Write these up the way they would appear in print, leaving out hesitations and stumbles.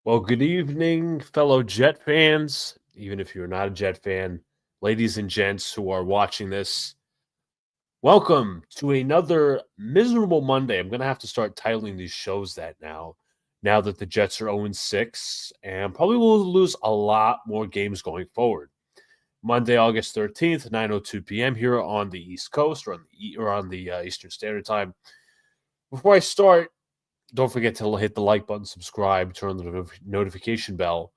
Well, good evening, fellow Jet fans. Even if you're not a Jet fan, ladies and gents who are watching this, welcome to another miserable Monday. I'm going to have to start titling these shows that now that the Jets are 0-6, and probably will lose a lot more games going forward. Monday, August 13th, 9:02 p.m. here on the East Coast or on the Eastern Standard Time. Before I start, don't forget to hit the like button, subscribe, turn on the notification bell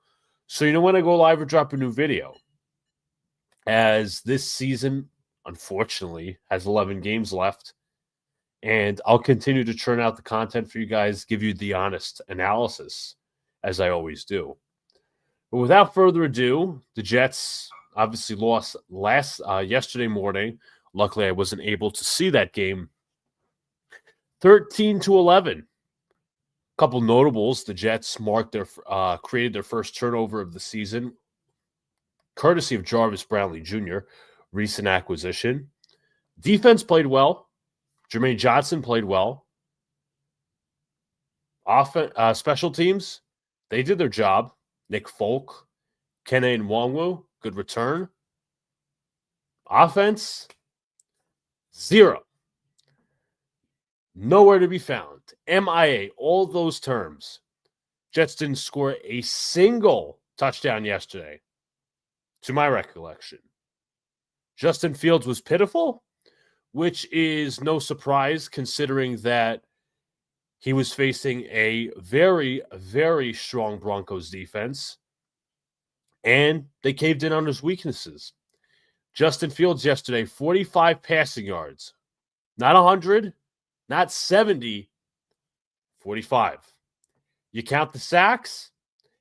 so you know when I go live or drop a new video. As this season, unfortunately, has 11 games left, and I'll continue to churn out the content for you guys, give you the honest analysis, as I always do. But without further ado, the Jets obviously lost yesterday morning. Luckily, I wasn't able to see that game. 13-11. Couple notables: the Jets created their first turnover of the season, courtesy of Jarvis Brownlee Jr., recent acquisition. Defense played well. Jermaine Johnson played well. Special teams, they did their job. Nick Folk, Kene Nwangwu, good return. Offense, zero. Nowhere to be found. MIA, all those terms. Jets didn't score a single touchdown yesterday, to my recollection. Justin Fields was pitiful, which is no surprise considering that he was facing a very, very strong Broncos defense, and they caved in on his weaknesses. Justin Fields yesterday, 45 passing yards. Not 100, not 70, 45. You count the sacks,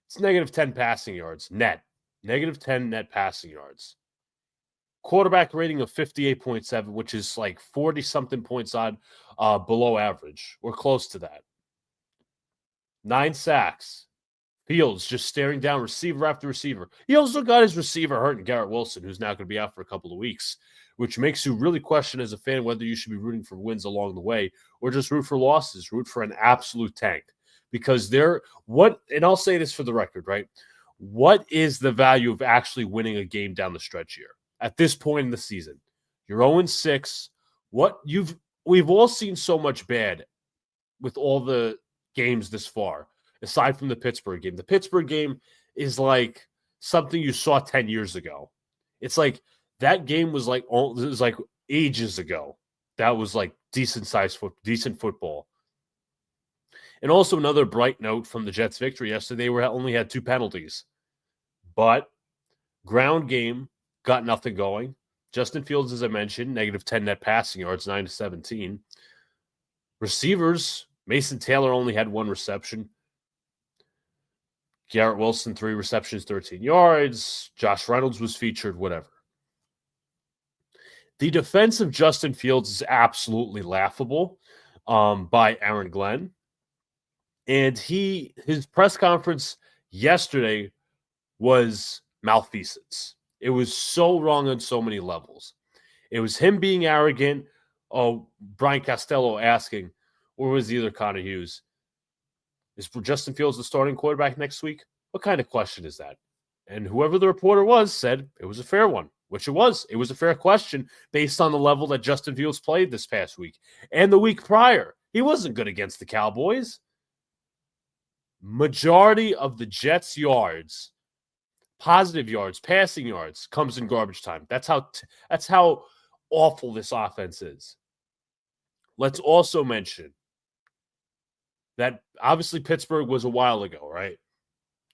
it's negative 10 passing yards net. Negative 10 net passing yards. Quarterback rating of 58.7, which is like 40-something points on below average, or close to that. 9 sacks. Fields just staring down receiver after receiver. He also got his receiver hurt in Garrett Wilson, who's now going to be out for a couple of weeks, which makes you really question as a fan whether you should be rooting for wins along the way or just root for losses, root for an absolute tank. Because and I'll say this for the record, right? What is the value of actually winning a game down the stretch here? At this point in the season, you're 0-6. We've all seen so much bad with all the games this far, aside from the Pittsburgh game. The Pittsburgh game is like something you saw 10 years ago. It's like that game was like ages ago. That was like decent football. And also another bright note from the Jets' victory yesterday, they only had 2 penalties. But ground game got nothing going. Justin Fields, as I mentioned, negative 10 net passing yards, 9-17. Receivers, Mason Taylor only had 1 reception. Garrett Wilson, 3 receptions, 13 yards. Josh Reynolds was featured, whatever. The defense of Justin Fields is absolutely laughable by Aaron Glenn. And his press conference yesterday was malfeasance. It was so wrong on so many levels. It was him being arrogant. Brian Costello asking, or was it either Connor Hughes, is Justin Fields the starting quarterback next week? What kind of question is that? And whoever the reporter was said it was a fair one, which it was. It was a fair question based on the level that Justin Fields played this past week. And the week prior, he wasn't good against the Cowboys. Majority of the Jets' yards, positive yards, passing yards, comes in garbage time. That's how awful this offense is. Let's also mention that obviously Pittsburgh was a while ago, right?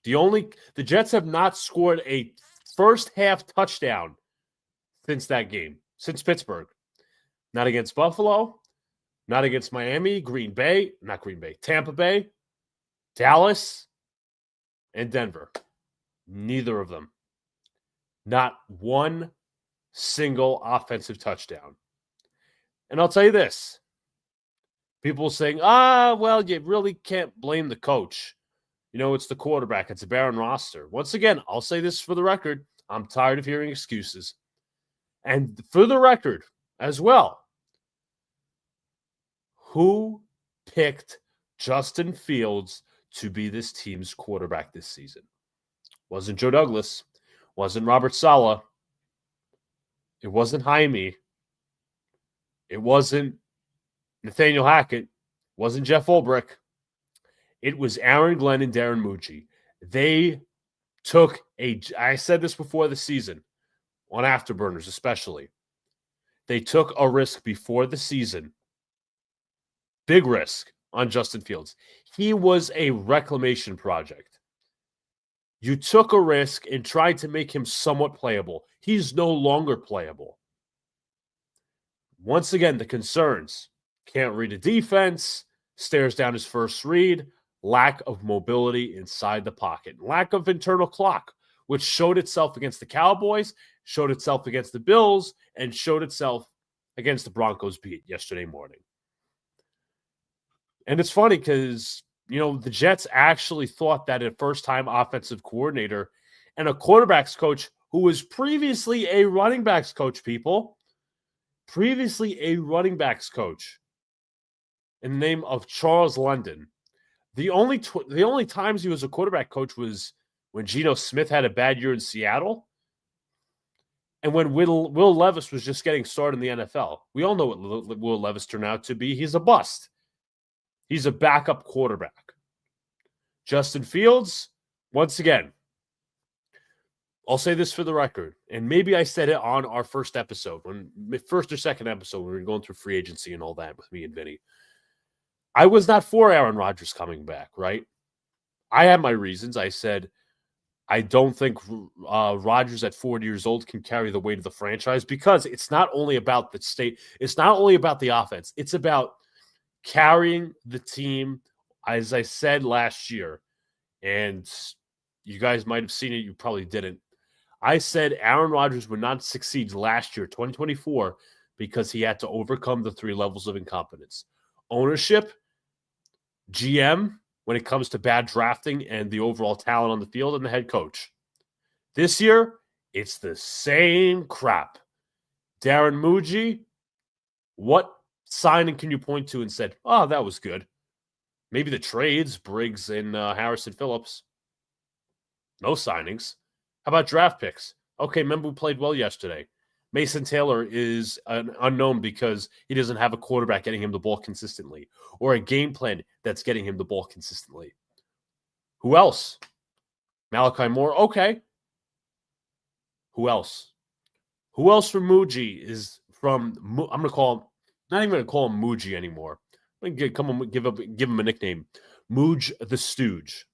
The Jets have not scored a first half touchdown since that game, since Pittsburgh. Not against Buffalo, not against Miami, Tampa Bay, Dallas, and Denver. Neither of them. Not one single offensive touchdown. And I'll tell you this. People saying, well, you really can't blame the coach. It's the quarterback. It's a barren roster. Once again, I'll say this for the record. I'm tired of hearing excuses. And for the record as well, who picked Justin Fields to be this team's quarterback this season. Wasn't Joe Douglas. Wasn't Robert Saleh. It wasn't Jaime. It wasn't Nathaniel Hackett. It wasn't Jeff Ulbrich. It was Aaron Glenn and Darren Mucci. They took I said this before the season, on Afterburners especially. They took a risk before the season. Big risk on Justin Fields. He was a reclamation project. You took a risk and tried to make him somewhat playable. He's no longer playable. Once again, the concerns. Can't read a defense, stares down his first read, lack of mobility inside the pocket, lack of internal clock, which showed itself against the Cowboys, showed itself against the Bills, and showed itself against the Broncos beat yesterday morning. And it's funny because, the Jets actually thought that a first-time offensive coordinator and a quarterbacks coach who was previously a running backs coach, previously a running backs coach in the name of Charles London. The only times he was a quarterback coach was when Geno Smith had a bad year in Seattle and when Will Levis was just getting started in the NFL. We all know what Will Levis turned out to be. He's a bust. He's a backup quarterback. Justin Fields, once again, I'll say this for the record, and maybe I said it on our first episode, first or second episode, when we were going through free agency and all that with me and Vinny. I was not for Aaron Rodgers coming back, right? I had my reasons. I said, I don't think Rodgers at 40 years old can carry the weight of the franchise because it's not only about the state. It's not only about the offense. It's about carrying the team, as I said last year, and you guys might have seen it. You probably didn't. I said Aaron Rodgers would not succeed last year, 2024, because he had to overcome the 3 levels of incompetence. Ownership, GM, when it comes to bad drafting and the overall talent on the field, and the head coach. This year, it's the same crap. Darren Mucci, what signing can you point to and said, oh, that was good? Maybe the trades, Briggs and Harrison Phillips. No signings. How about draft picks? Okay, remember who played well yesterday? Mason Taylor is an unknown because he doesn't have a quarterback getting him the ball consistently or a game plan that's getting him the ball consistently. Who else? Malachi Moore. Okay. Who else? Who else from Muji is from, I'm going to call him, not even going to call him Muji anymore. I'm going to give him a nickname. Mooj the Stooge.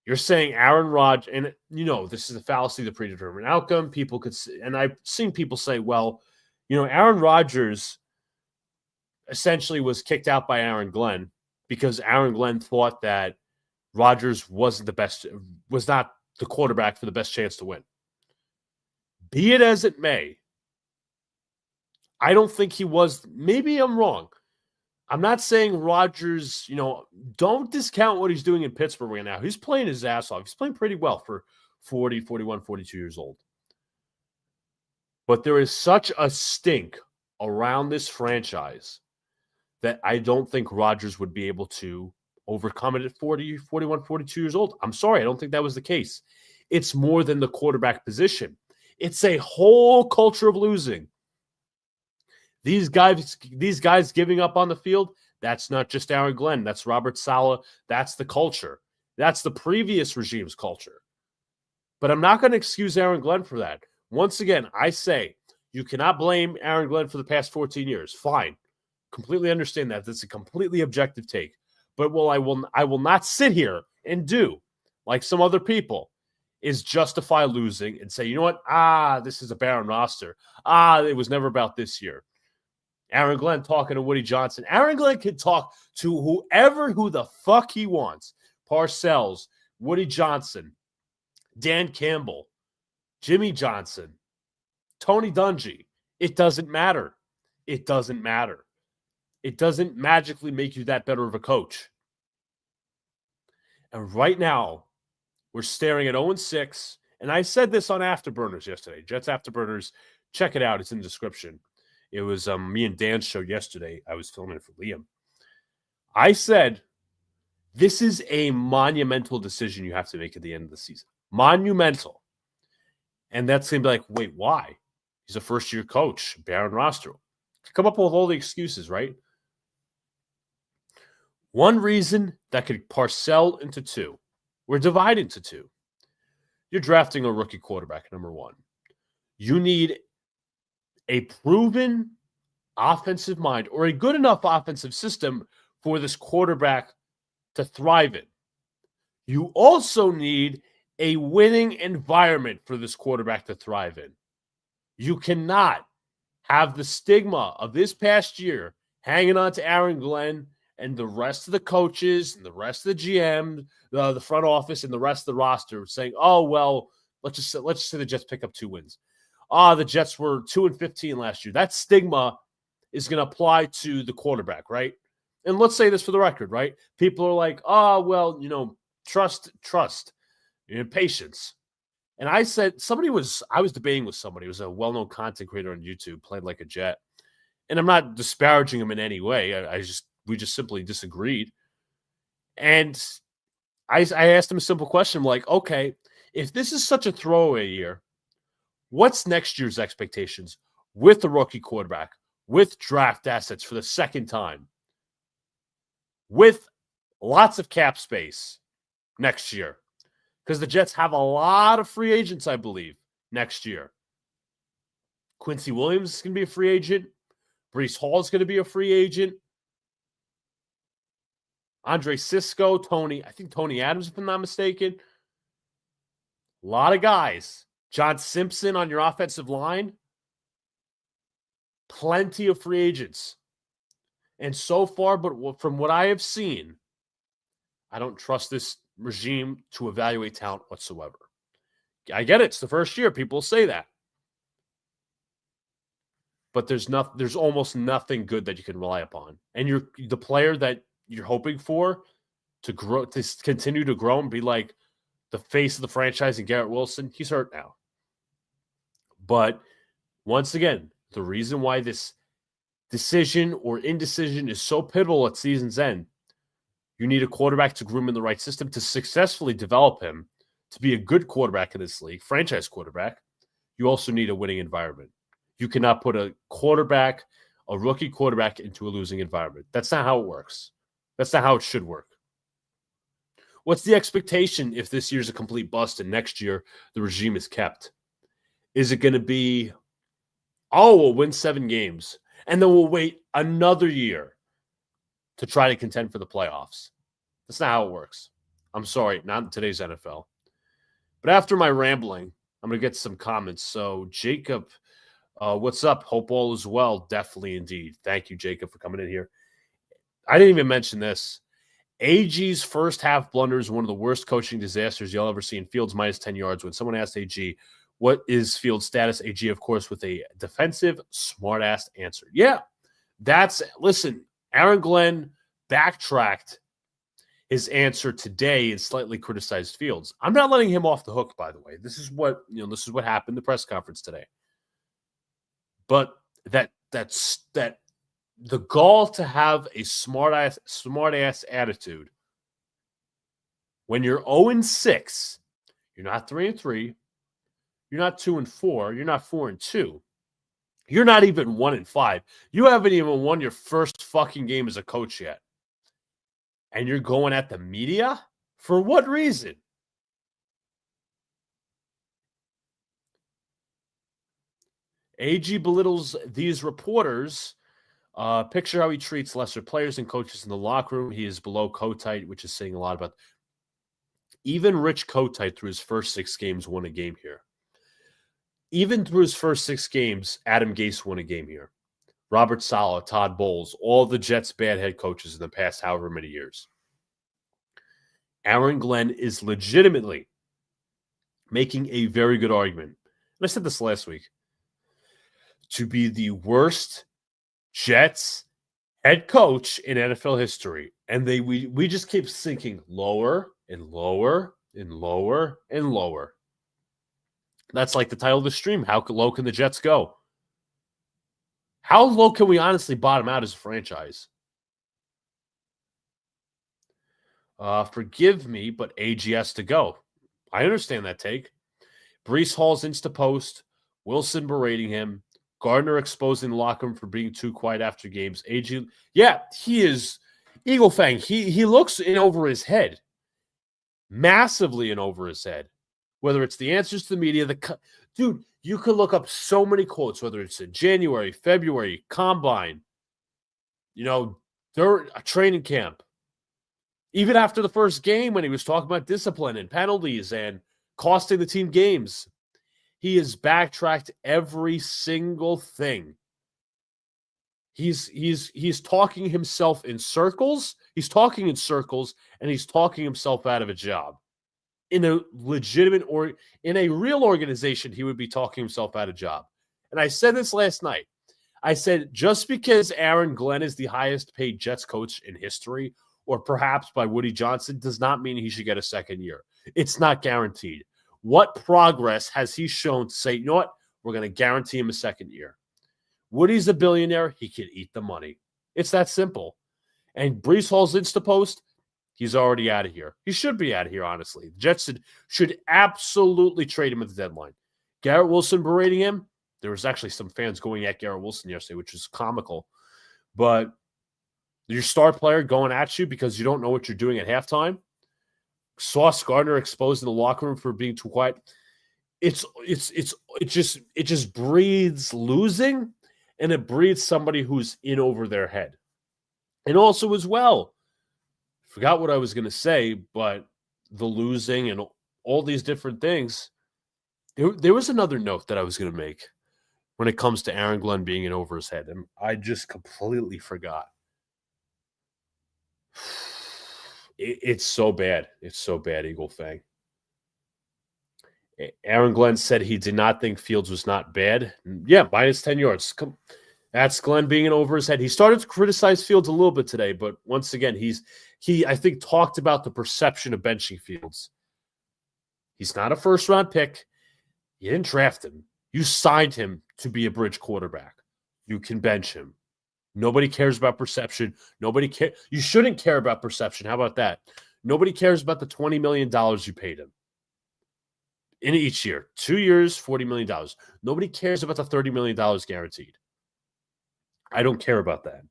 You're saying Aaron Rodgers, and this is a fallacy of the predetermined outcome. People could, and I've seen people say, well, Aaron Rodgers essentially was kicked out by Aaron Glenn because Aaron Glenn thought that Rodgers was not the quarterback for the best chance to win. Be it as it may, I don't think he was. Maybe I'm wrong. I'm not saying Rodgers, don't discount what he's doing in Pittsburgh right now. He's playing his ass off. He's playing pretty well for 40, 41, 42 years old. But there is such a stink around this franchise that I don't think Rodgers would be able to overcome it at 40, 41, 42 years old. I'm sorry. I don't think that was the case. It's more than the quarterback position. It's a whole culture of losing. These guys giving up on the field, that's not just Aaron Glenn. That's Robert Saleh. That's the culture. That's the previous regime's culture. But I'm not going to excuse Aaron Glenn for that. Once again, I say you cannot blame Aaron Glenn for the past 14 years. Fine. Completely understand that. That's a completely objective take. But I will not sit here and do, like some other people, is justify losing and say, you know what? This is a barren roster. It was never about this year. Aaron Glenn talking to Woody Johnson. Aaron Glenn can talk to who the fuck he wants. Parcells, Woody Johnson, Dan Campbell, Jimmy Johnson, Tony Dungy. It doesn't matter. It doesn't matter. It doesn't magically make you that better of a coach. And right now, we're staring at 0-6. And I said this on Afterburners yesterday. Jets Afterburners. Check it out. It's in the description. It was me and Dan's show yesterday. I was filming it for Liam. I said This is a monumental decision you have to make at the end of the season. Monumental. And that's going to be like, wait, why? He's a first-year coach, barren roster. Come up with all the excuses, right? One reason that could parcel into two, we're divided into two. You're drafting a rookie quarterback, number one. You need a proven offensive mind or a good enough offensive system for this quarterback to thrive in. You also need a winning environment for this quarterback to thrive in. You cannot have the stigma of this past year hanging on to Aaron Glenn and the rest of the coaches and the rest of the GM, the front office, and the rest of the roster saying, "Oh well, let's just say the Jets pick up 2 wins. The Jets were 2-15 last year." That stigma is going to apply to the quarterback, right? And let's say this for the record, right? People are like, "Oh well, trust, patience." And I said, I was debating with somebody. It was a well-known content creator on YouTube, played like a Jet. And I'm not disparaging him in any way. We just simply disagreed. And I asked him a simple question. I'm like, okay, if this is such a throwaway year, what's next year's expectations with the rookie quarterback, with draft assets for the second time, with lots of cap space next year? Because the Jets have a lot of free agents, I believe, next year. Quincy Williams is going to be a free agent. Breece Hall is going to be a free agent. Andre Cisco, I think Tony Adams, if I'm not mistaken. A lot of guys. John Simpson on your offensive line. Plenty of free agents. And so far, but from what I have seen, I don't trust this regime to evaluate talent whatsoever. I get it. It's the first year. People say that. But there's almost nothing good that you can rely upon. And the player that you're hoping for to grow, to continue to grow and be like the face of the franchise and Garrett Wilson, he's hurt now. But once again, the reason why this decision or indecision is so pivotal at season's end, you need a quarterback to groom in the right system to successfully develop him to be a good quarterback in this league, franchise quarterback. You also need a winning environment. You cannot put a rookie quarterback into a losing environment. That's not how it works. That's not how it should work. What's the expectation if this year's a complete bust and next year the regime is kept? Is it going to be, we'll win 7 games and then we'll wait another year to try to contend for the playoffs? That's not how it works. I'm sorry, not in today's NFL. But after my rambling, I'm going to get some comments. So, Jacob, what's up? Hope all is well. Definitely indeed. Thank you, Jacob, for coming in here. I didn't even mention this. AG's first half blunder is one of the worst coaching disasters you'll ever see. In Fields minus 10 yards. When someone asked AG, what is Fields' status? AG, of course, with a defensive, smart-ass answer. Yeah, listen, Aaron Glenn backtracked his answer today and slightly criticized Fields. I'm not letting him off the hook, by the way. This is what happened in the press conference today. But that's the gall to have a smart ass attitude when you're 0-6, you're not 3-3, you're not 2-4, you're not 4-2, you're not even 1-5. You haven't even won your first fucking game as a coach yet. And you're going at the media? For what reason? AG belittles these reporters. Picture how he treats lesser players and coaches in the locker room. He is below Kotite, which is saying a lot about. Even Rich Kotite, through his first 6 games, won a game here. Even through his first 6 games, Adam Gase won a game here. Robert Saleh, Todd Bowles, all the Jets' bad head coaches in the past however many years. Aaron Glenn is legitimately making a very good argument. And I said this last week. To be the worst Jets head coach in NFL history. And we just keep sinking lower and lower and lower and lower. That's like the title of the stream. How low can the Jets go? How low can we honestly bottom out as a franchise? Forgive me, but AG has to go. I understand that take. Brees Hall's Insta post, Wilson berating him, Gardner exposing the locker room for being too quiet after games. AG, yeah, he is Eagle Fang. He looks in over his head, massively in over his head. Whether it's the answers to the media, dude, you could look up so many quotes, whether it's in January, February, combine, during a training camp, even after the first game when he was talking about discipline and penalties and costing the team games. He has backtracked every single thing. He's talking himself in circles. He's talking in circles, and he's talking himself out of a job. In a legitimate or in a real organization, he would be talking himself out of a job. And I said this last night. I said, just because Aaron Glenn is the highest paid Jets coach in history, or perhaps by Woody Johnson, does not mean he should get a second year. It's not guaranteed. What progress has he shown to say, you know what, we're going to guarantee him a second year? Woody's a billionaire. He can eat the money. It's that simple. And Brees Hall's Insta post, he's already out of here. He should be out of here, honestly. The Jets should absolutely trade him at the deadline. Garrett Wilson berating him. There was actually some fans going at Garrett Wilson yesterday, which is comical. But your star player going at you because you don't know what you're doing at halftime. Sauce Gardner exposed in the locker room for being too quiet. It just breeds losing, and it breeds somebody who's in over their head. And also as well, forgot what I was going to say, but the losing and all these different things. There was another note that I was going to make when it comes to Aaron Glenn being in over his head, and I just completely forgot. It's so bad. It's so bad, Eagle Fang. Aaron Glenn said he did not think Fields was not bad. Yeah, minus 10 yards. That's Glenn being in over his head. He started to criticize Fields a little bit today, but once again, he I think talked about the perception of benching Fields. He's not a first-round pick. You didn't draft him. You signed him to be a bridge quarterback. You can bench him. Nobody cares about perception. Nobody cares. You shouldn't care about perception. How about that? Nobody cares about the $20 million you paid him in each year. 2 years, $40 million. Nobody cares about the $30 million guaranteed. I don't care about that.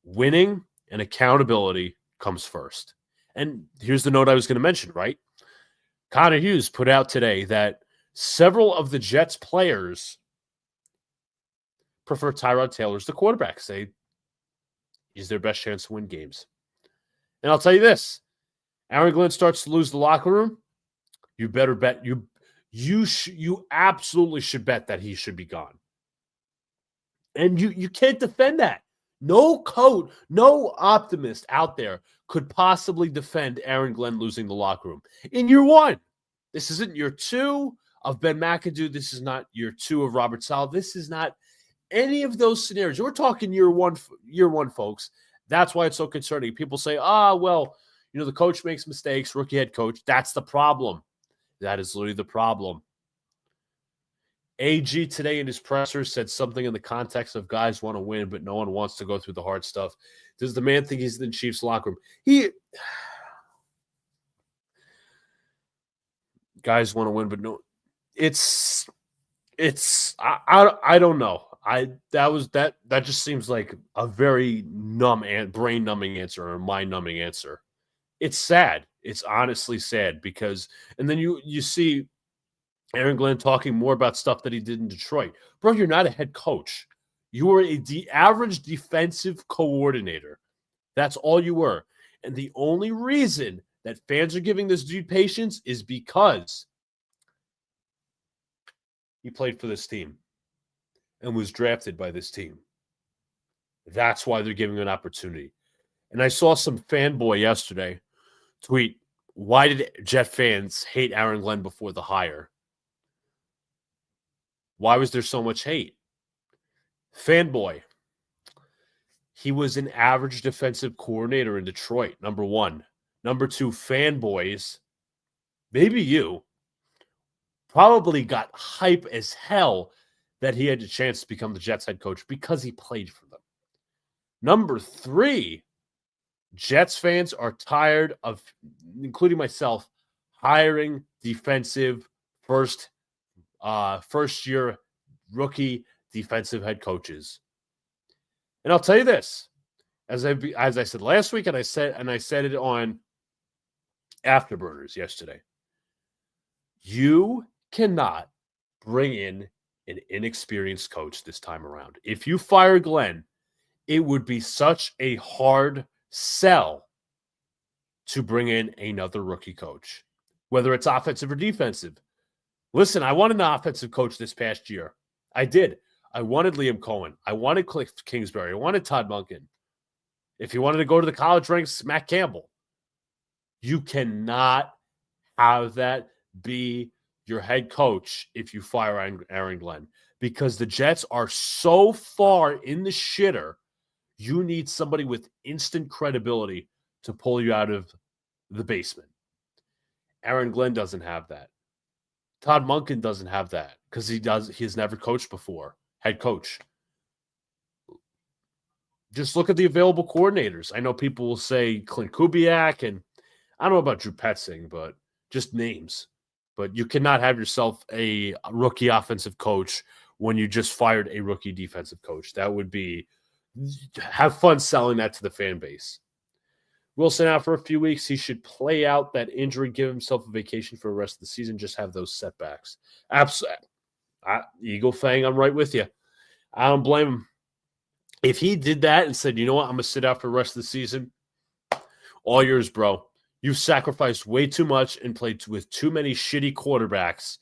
Winning and accountability comes first. And here's the note I was going to mention, right? Connor Hughes put out today that several of the Jets players prefer Tyrod Taylor as the quarterback. Say he's their best chance to win games. And I'll tell you this. Aaron Glenn starts to lose the locker room. You better bet. You absolutely should bet that he should be gone. And you can't defend that. No coach, no optimist out there could possibly defend Aaron Glenn losing the locker room. In year one, this isn't year two of Ben McAdoo. This is not year two of Robert Saleh. This is not any of those scenarios. We're talking year one, folks. That's why it's so concerning. People say, the coach makes mistakes, rookie head coach. That's the problem. That is literally the problem. AG today in his presser said something in the context of guys want to win, but no one wants to go through the hard stuff. Does the man think he's in the Chiefs locker room? Guys want to win, but no. I don't know. That just seems like a very numb and brain numbing answer or mind numbing answer. It's sad. It's honestly sad because, and then you see Aaron Glenn talking more about stuff that he did in Detroit. Bro, you're not a head coach. You were the average defensive coordinator. That's all you were. And the only reason that fans are giving this dude patience is because he played for this team and was drafted by this team. That's why they're giving him an opportunity. And I saw some fanboy yesterday tweet, why did Jet fans hate Aaron Glenn before the hire? Why was there so much hate? Fanboy. He was an average defensive coordinator in Detroit, number one. Number two, fanboys, maybe you, probably got hype as hell that he had a chance to become the Jets head coach because he played for them. Number three, Jets fans are tired of, including myself, hiring defensive first-year rookie defensive head coaches. And I'll tell you this, as I said last week, and I said it on Afterburners yesterday, you cannot bring in an inexperienced coach this time around. If you fire Glenn, it would be such a hard sell to bring in another rookie coach, whether it's offensive or defensive. Listen, I wanted an offensive coach this past year. I did. I wanted Liam Cohen. I wanted Cliff Kingsbury. I wanted Todd Monken. If you wanted to go to the college ranks, Matt Campbell. You cannot have that be your head coach if you fire Aaron Glenn, because the Jets are so far in the shitter. You need somebody with instant credibility to pull you out of the basement. Aaron Glenn doesn't have that. Todd Monken doesn't have that because he's never coached before, head coach. Just look at the available coordinators. I know people will say Clint Kubiak, and I don't know about Drew Petzing, but just names. But you cannot have yourself a rookie offensive coach when you just fired a rookie defensive coach. That would be, have fun selling that to the fan base. Wilson out for a few weeks. He should play out that injury, give himself a vacation for the rest of the season, just have those setbacks. Absolutely. Eagle Fang, I'm right with you. I don't blame him. If he did that and said, you know what, I'm going to sit out for the rest of the season, all yours, bro. You've sacrificed way too much and played with too many shitty quarterbacks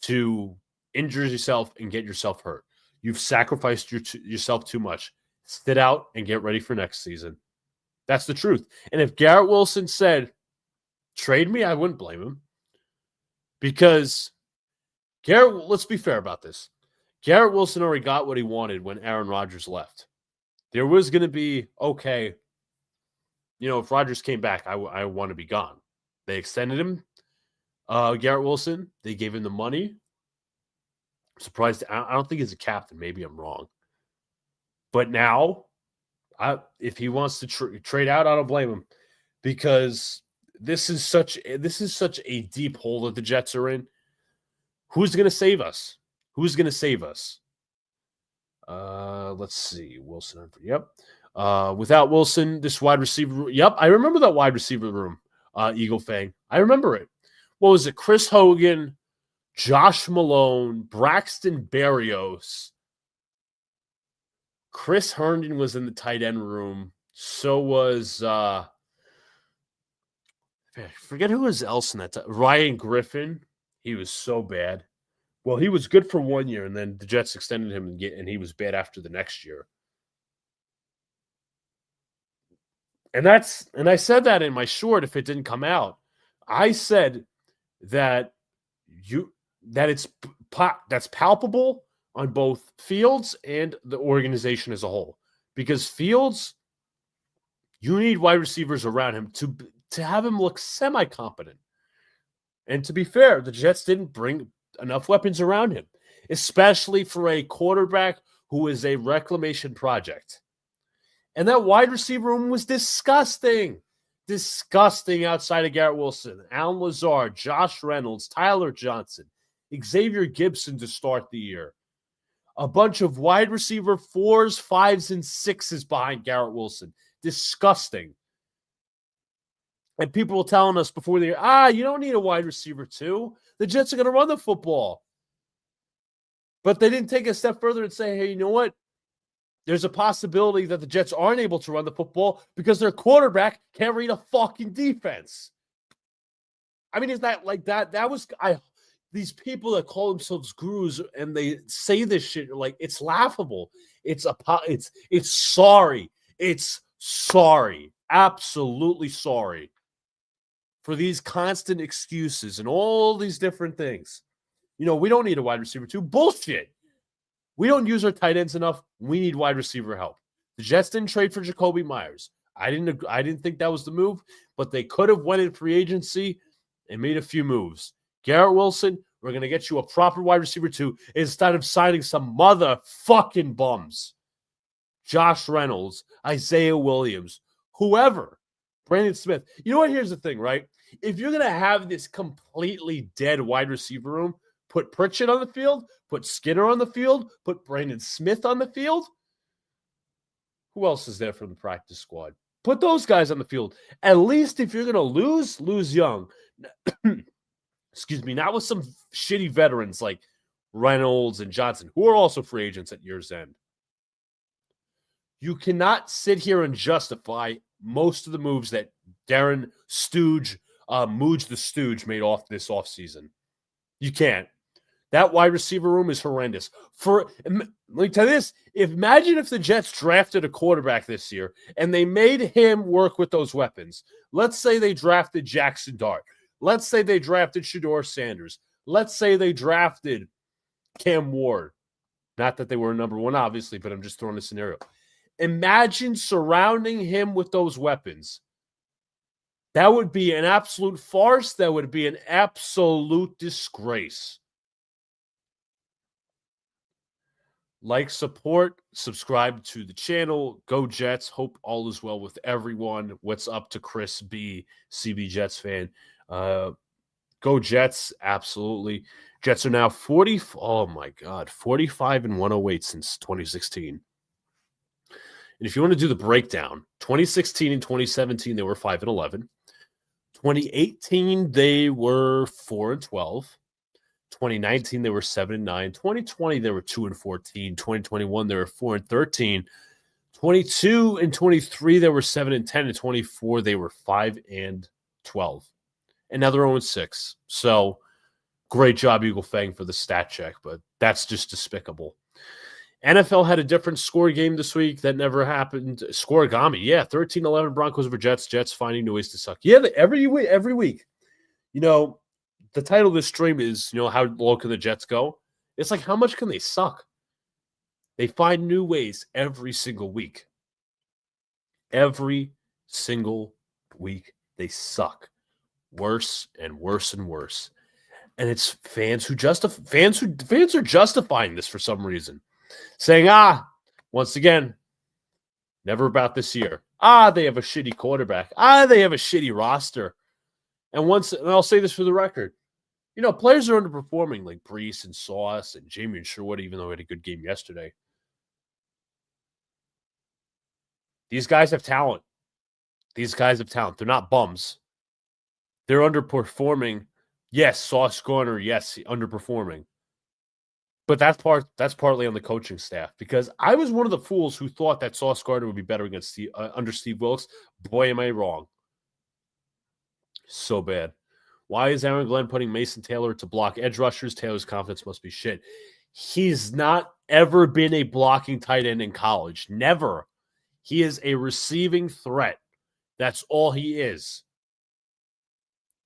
to injure yourself and get yourself hurt. You've sacrificed yourself too much. Sit out and get ready for next season. That's the truth. And if Garrett Wilson said, trade me, I wouldn't blame him. Because Garrett, let's be fair about this. Garrett Wilson already got what he wanted when Aaron Rodgers left. There was going to be, okay, you know, if Rodgers came back, I want to be gone. They extended him, Garrett Wilson. They gave him the money. I'm surprised. I don't think he's a captain. Maybe I'm wrong. But now, if he wants to trade out, I don't blame him, because this is such a deep hole that the Jets are in. Who's going to save us? Who's going to save us? Let's see. Wilson. Yep. Without Wilson, this wide receiver. Yep. I remember that wide receiver room, Eagle Fang. I remember it. What was it? Chris Hogan, Josh Malone, Braxton Berrios. Chris Herndon was in the tight end room. So was, forget who was else in that time. Ryan Griffin. He was so bad. Well, he was good for 1 year, and then the Jets extended him, and he was bad after the next year. And I said that in my short if it didn't come out. I said that that's palpable on both Fields and the organization as a whole. Because Fields, you need wide receivers around him to have him look semi-competent. And to be fair, the Jets didn't bring enough weapons around him, especially for a quarterback who is a reclamation project. And that wide receiver room was disgusting. Disgusting outside of Garrett Wilson, Alan Lazard, Josh Reynolds, Tyler Johnson, Xavier Gibson to start the year. A bunch of wide receiver 4s, 5s, and 6s behind Garrett Wilson. Disgusting. And people were telling us before the year, you don't need a wide receiver 2. The Jets are going to run the football. But they didn't take a step further and say, hey, you know what? There's a possibility that the Jets aren't able to run the football because their quarterback can't read a fucking defense. I mean, is that like that? That was these people that call themselves gurus and they say this shit, like, it's laughable. It's sorry. It's sorry. Absolutely sorry for these constant excuses and all these different things. You know, we don't need a wide receiver 2. Bullshit. We don't use our tight ends enough. We need wide receiver help. The Jets didn't trade for Jacoby Myers. I didn't think that was the move, but they could have went in free agency and made a few moves. Garrett Wilson, we're going to get you a proper wide receiver 2 instead of signing some motherfucking bums. Josh Reynolds, Isaiah Williams. whoever. Brandon Smith. You know what? Here's the thing, right? If you're going to have this completely dead wide receiver room, put Pritchett on the field, put Skinner on the field, put Brandon Smith on the field. Who else is there from the practice squad? Put those guys on the field. At least if you're going to lose young. Excuse me, not with some shitty veterans like Reynolds and Johnson, who are also free agents at year's end. You cannot sit here and justify most of the moves that Darren Mooj the Stooge made off this offseason. You can't. That wide receiver room is horrendous. Let me tell you this. Imagine if the Jets drafted a quarterback this year and they made him work with those weapons. Let's say they drafted Jackson Dart. Let's say they drafted Shedeur Sanders. Let's say they drafted Cam Ward. Not that they were number one, obviously, but I'm just throwing a scenario. Imagine surrounding him with those weapons. That would be an absolute farce. That would be an absolute disgrace. Like, support, subscribe to the channel. Go Jets. Hope all is well with everyone. What's up to Chris B, CB Jets fan? Go Jets, absolutely. Jets are now 45 and 108 since 2016. And if you want to do the breakdown, 2016 and 2017, they were 5 and 11. 2018, they were 4 and 12. 2019, they were 7 and 9. 2020, they were 2 and 14. 2021, they were 4 and 13. 22 and 23, they were 7 and 10. And 24, they were 5 and 12. And now they're 0 and 6. So great job, Eagle Fang, for the stat check, but that's just despicable. NFL had a different score game this week. That never happened. Scoregami, yeah, 13-11 Broncos over Jets. Jets finding new ways to suck. Yeah, every week. You know, the title of this stream is, how low can the Jets go? It's like, how much can they suck? They find new ways every single week. Every single week, they suck. Worse and worse and worse. And it's fans are justifying this for some reason. Saying, once again, never about this year. They have a shitty quarterback. They have a shitty roster. And I'll say this for the record, players are underperforming like Brees and Sauce and Jamie and Sherwood, even though he had a good game yesterday. These guys have talent. They're not bums. They're underperforming. Yes, Sauce Gardner, yes, underperforming. But that's partly on the coaching staff, because I was one of the fools who thought that Sauce Gardner would be better against under Steve Wilkes. Boy, am I wrong. So bad. Why is Aaron Glenn putting Mason Taylor to block edge rushers? Taylor's confidence must be shit. He's not ever been a blocking tight end in college. Never. He is a receiving threat. That's all he is.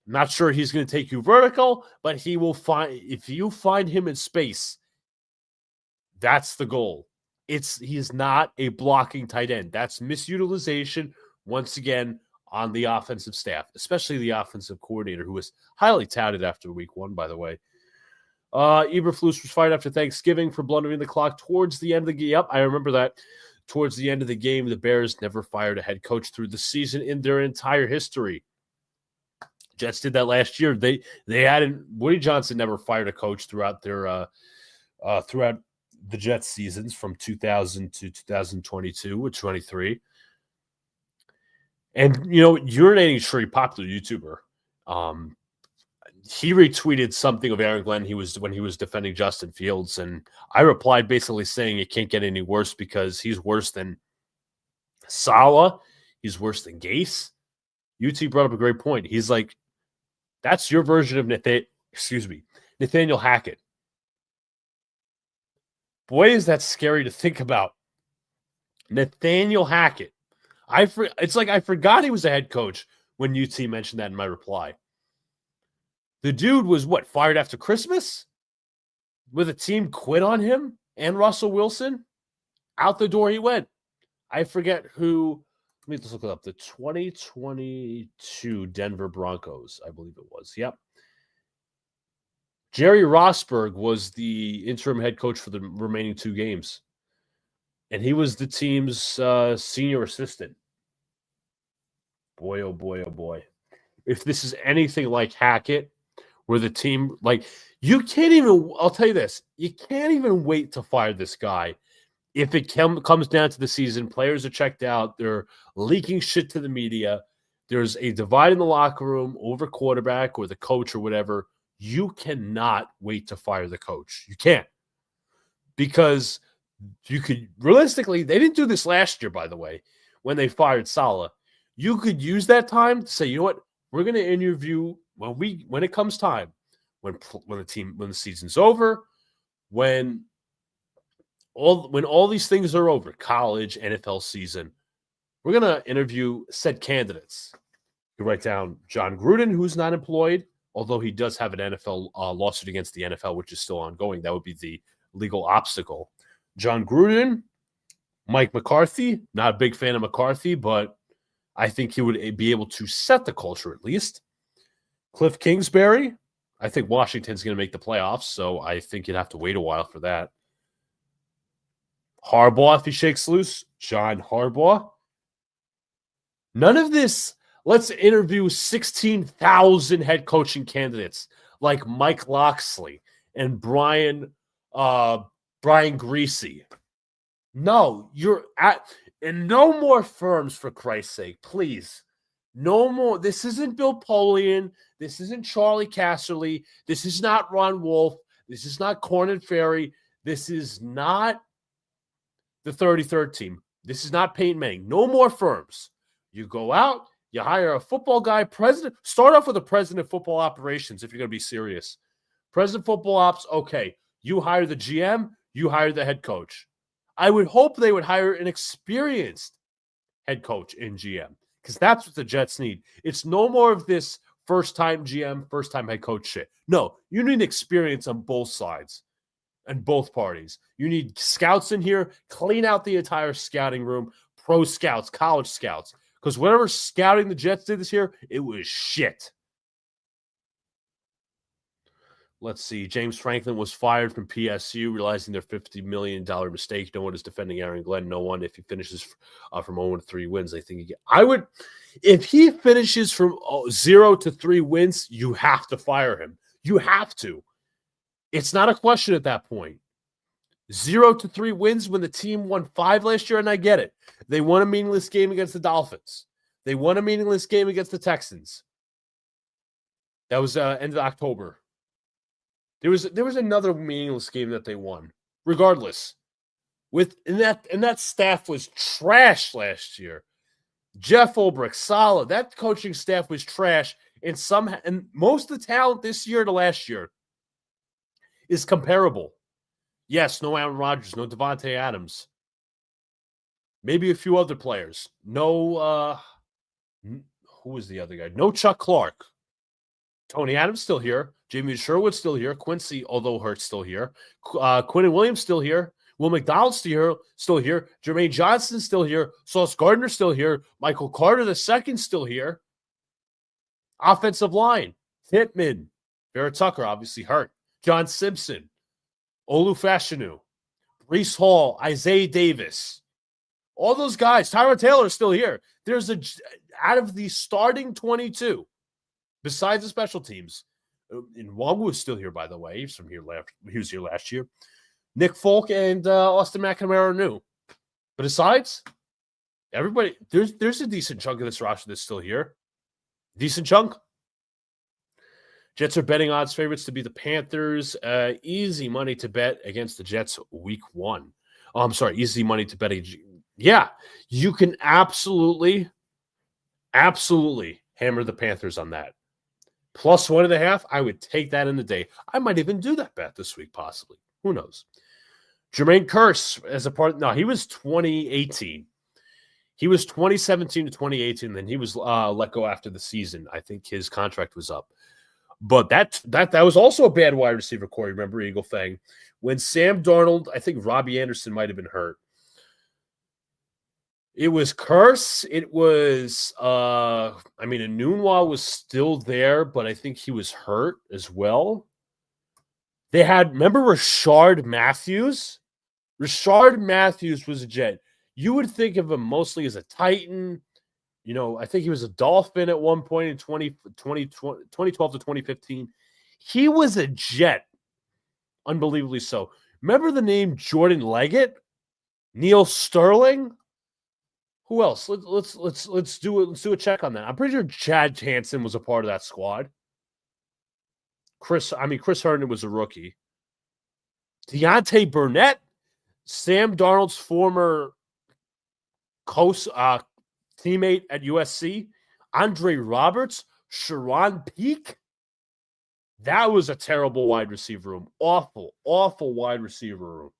I'm not sure he's going to take you vertical, but if you find him in space, that's the goal. He's not a blocking tight end. That's misutilization, once again, on the offensive staff, especially the offensive coordinator, who was highly touted after week 1, by the way. Eberflus was fired after Thanksgiving for blundering the clock towards the end of the game. Yep, I remember that. Towards the end of the game, the Bears never fired a head coach through the season in their entire history. Jets did that last year. They hadn't. Woody Johnson never fired a coach throughout their throughout the Jets seasons from 2000 to 2022 or 23. And Urinating Tree, popular YouTuber, he retweeted something of Aaron Glenn when he was defending Justin Fields, and I replied basically saying it can't get any worse because he's worse than Saleh, he's worse than Gase. UT brought up a great point. He's like, that's your version of Nathaniel Hackett. Boy, is that scary to think about. Nathaniel Hackett. It's like I forgot he was a head coach when UT mentioned that in my reply. The dude was fired after Christmas? With a team quit on him and Russell Wilson? Out the door he went. I forget who. Let me just look it up. The 2022 Denver Broncos, I believe it was. Yep. Jerry Rosberg was the interim head coach for the remaining 2 games. And he was the team's senior assistant. Boy, oh boy, oh boy. If this is anything like Hackett, where the team, like, you can't even, I'll tell you this, you can't even wait to fire this guy. If it comes down to the season, players are checked out, they're leaking shit to the media, there's a divide in the locker room over quarterback or the coach or whatever, you cannot wait to fire the coach. You can't. Because you could, realistically, they didn't do this last year, by the way, when they fired Saleh. You could use that time to say, you know what, we're going to interview when it comes time, when the season's over, when all these things are over, college, NFL season, we're going to interview said candidates. You write down John Gruden, who's not employed, although he does have an NFL lawsuit against the NFL, which is still ongoing. That would be the legal obstacle. John Gruden, Mike McCarthy, not a big fan of McCarthy, but I think he would be able to set the culture at least. Cliff Kingsbury, I think Washington's going to make the playoffs, so I think you'd have to wait a while for that. Harbaugh, if he shakes loose, John Harbaugh. None of this, let's interview 16,000 head coaching candidates like Mike Loxley and Brian Greasy. No, and no more firms, for Christ's sake, please. No more. This isn't Bill Polian. This isn't Charlie Casserly. This is not Ron Wolf. This is not Corn and Ferry. This is not the 33rd team. This is not Peyton Manning. No more firms. You go out, you hire a football guy, president. Start off with a president of football operations if you're going to be serious. President of football ops, okay. You hire the GM, you hire the head coach. I would hope they would hire an experienced head coach in GM because that's what the Jets need. It's no more of this first-time GM, first-time head coach shit. No, you need experience on both sides and both parties. You need scouts in here, clean out the entire scouting room, pro scouts, college scouts. Because whatever scouting the Jets did this year, it was shit. Let's see. James Franklin was fired from PSU, realizing their $50 million mistake. No one is defending Aaron Glenn. No one. If he finishes from 0-3 wins, I think if he finishes from 0-3 wins, you have to fire him. You have to. It's not a question at that point. 0-3 wins when the team won 5 last year, and I get it. They won a meaningless game against the Dolphins. They won a meaningless game against the Texans. That was end of October. There was another meaningless game that they won. Regardless, and that staff was trash last year. Jeff Ulbrich, Saleh, that coaching staff was trash, and most of the talent this year to last year is comparable. Yes, no Aaron Rodgers, no Devontae Adams, maybe a few other players. No, who was the other guy? No Chuck Clark. Tony Adams still here. Jamie Sherwood still here. Quincy, although hurt, still here. Quinn and Williams still here. Will McDonald still here. Jermaine Johnson still here. Sauce Gardner still here. Michael Carter II still here. Offensive line. Pittman. Barrett Tucker, obviously hurt. John Simpson. Olu Fashanu. Breece Hall. Isaiah Davis. All those guys. Tyrod Taylor is still here. Out of the starting 22, besides the special teams, and Wongwu is still here, by the way. He's from here he was here last year. Nick Folk and Austin McNamara are new. But aside, everybody, there's a decent chunk of this roster that's still here. Decent chunk. Jets are betting odds favorites to be the Panthers. Easy money to bet against the Jets week 1. Oh, I'm sorry, easy money to bet. Yeah, you can absolutely hammer the Panthers on that. Plus 1.5, I would take that in the day. I might even do that bet this week, possibly. Who knows? Jermaine Kearse as a part. No, he was 2018. He was 2017 to 2018. Then he was let go after the season. I think his contract was up. But that was also a bad wide receiver, Corey. Remember Eagle Fang? When Sam Darnold, I think Robbie Anderson might have been hurt. It was Kearse. It was, Enunwa was still there, but I think he was hurt as well. They had, remember Rashard Matthews? Rashard Matthews was a Jet. You would think of him mostly as a Titan, I think he was a Dolphin at one point in 2012 to 2015. He was a Jet, unbelievably so. Remember the name Jordan Leggett, Neil Sterling? Who else? Let's do a check on that. I'm pretty sure Chad Hansen was a part of that squad. Chris Herndon was a rookie. Deontay Burnett, Sam Darnold's former teammate at USC, Andre Roberts, Sharon Peake. That was a terrible wide receiver room. Awful wide receiver room.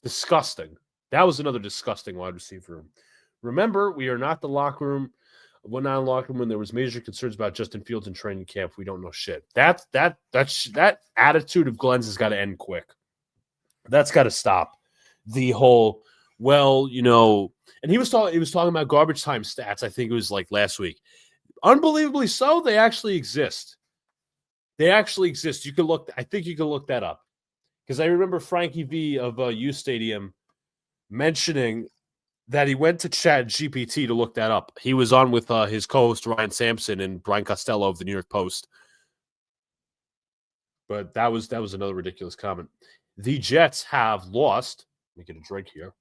Disgusting. That was another disgusting wide receiver room. Remember, we are not the locker room. We're not in the locker room when there was major concerns about Justin Fields in training camp. We don't know shit. That attitude of Glenn's has got to end quick. That's got to stop. The whole, and he was talking about garbage time stats. I think it was like last week. Unbelievably so, they actually exist. You can look. I think you can look that up because I remember Frankie V of U Stadium mentioning that he went to Chat GPT to look that up. He was on with his co-host Ryan Sampson and Brian Costello of the New York Post. But that was another ridiculous comment. The Jets have lost. Let me get a drink here.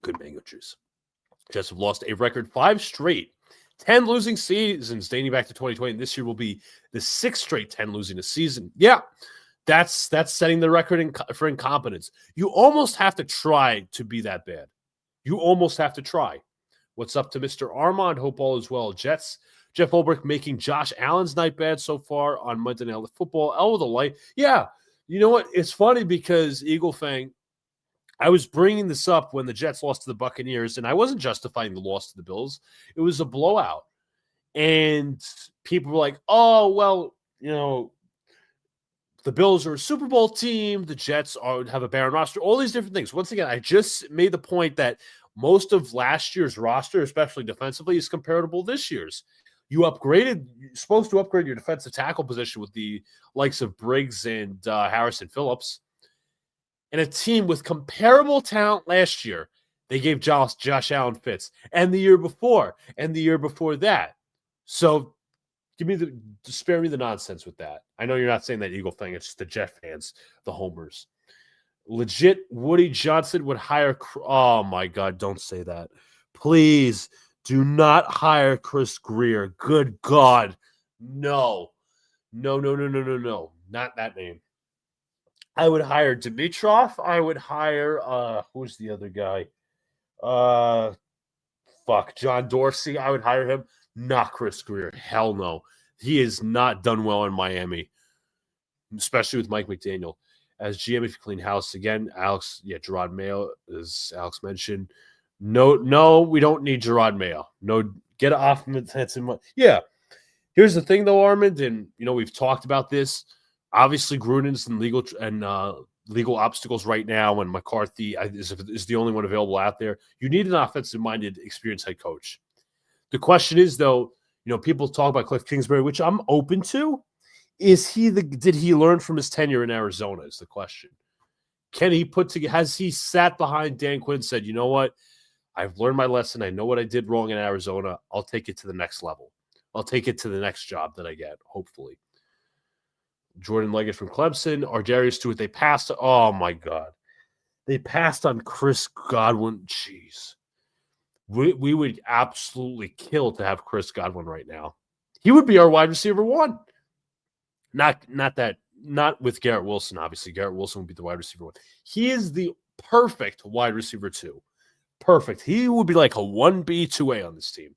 Good mango juice. Jets have lost a record 5 straight, 10 losing seasons dating back to 2020. This year will be the 6th straight 10 losing a season. Yeah, that's setting the record for incompetence. You almost have to try to be that bad. You almost have to try. What's up to Mr. Armand? Hope all is well. Jets. Jeff Ulbrich making Josh Allen's night bad so far on Monday Night Football. L with a light. Yeah, you know what? It's funny because Eagle Fang, I was bringing this up when the Jets lost to the Buccaneers, and I wasn't justifying the loss to the Bills. It was a blowout. And people were like, oh, well, the Bills are a Super Bowl team. The Jets have a barren roster. All these different things. Once again, I just made the point that most of last year's roster, especially defensively, is comparable to this year's. You're supposed to upgrade your defensive tackle position with the likes of Briggs and Harrison Phillips. And a team with comparable talent last year, they gave Josh Allen fits. And the year before, and the year before that. So spare me the nonsense with that. I know you're not saying that Eagle thing. It's just the Jet fans, the homers. Legit, Woody Johnson would hire. Oh, my God, don't say that. Please do not hire Chris Greer. Good God. No. Not that name. I would hire Dimitrov. I would hire, who's the other guy? John Dorsey. I would hire him. Not Chris Greer. Hell no. He has not done well in Miami, especially with Mike McDaniel. As GM, if you clean house again, Gerard Mayo, as Alex mentioned. No, we don't need Gerard Mayo. No, get off him. Yeah. Here's the thing, though, Armand, and we've talked about this. Obviously, Gruden's in legal obstacles right now, and McCarthy is the only one available out there. You need an offensive-minded, experienced head coach. The question is, though, people talk about Cliff Kingsbury, which I'm open to. Did he learn from his tenure in Arizona? Is the question. Has he sat behind Dan Quinn and said, you know what? I've learned my lesson. I know what I did wrong in Arizona. I'll take it to the next level. I'll take it to the next job that I get, hopefully. Jordan Leggett from Clemson, Ardarius Stewart. They passed. Oh, my God. They passed on Chris Godwin. Jeez. We would absolutely kill to have Chris Godwin right now. He would be our wide receiver 1. Not with Garrett Wilson, obviously. Garrett Wilson would be the wide receiver 1. He is the perfect wide receiver 2. Perfect. He would be like a 1B, 2A on this team.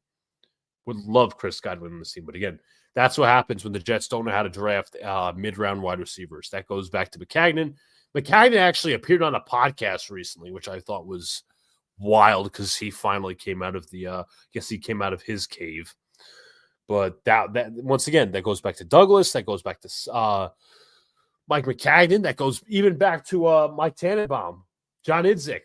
Would love Chris Godwin on this team. But again, that's what happens when the Jets don't know how to draft mid-round wide receivers. That goes back to Maccagnan. Maccagnan actually appeared on a podcast recently, which I thought was wild because he finally came out of his cave. But that once again, that goes back to Douglas. That goes back to Mike Maccagnan. That goes even back to Mike Tannenbaum, John Idzik.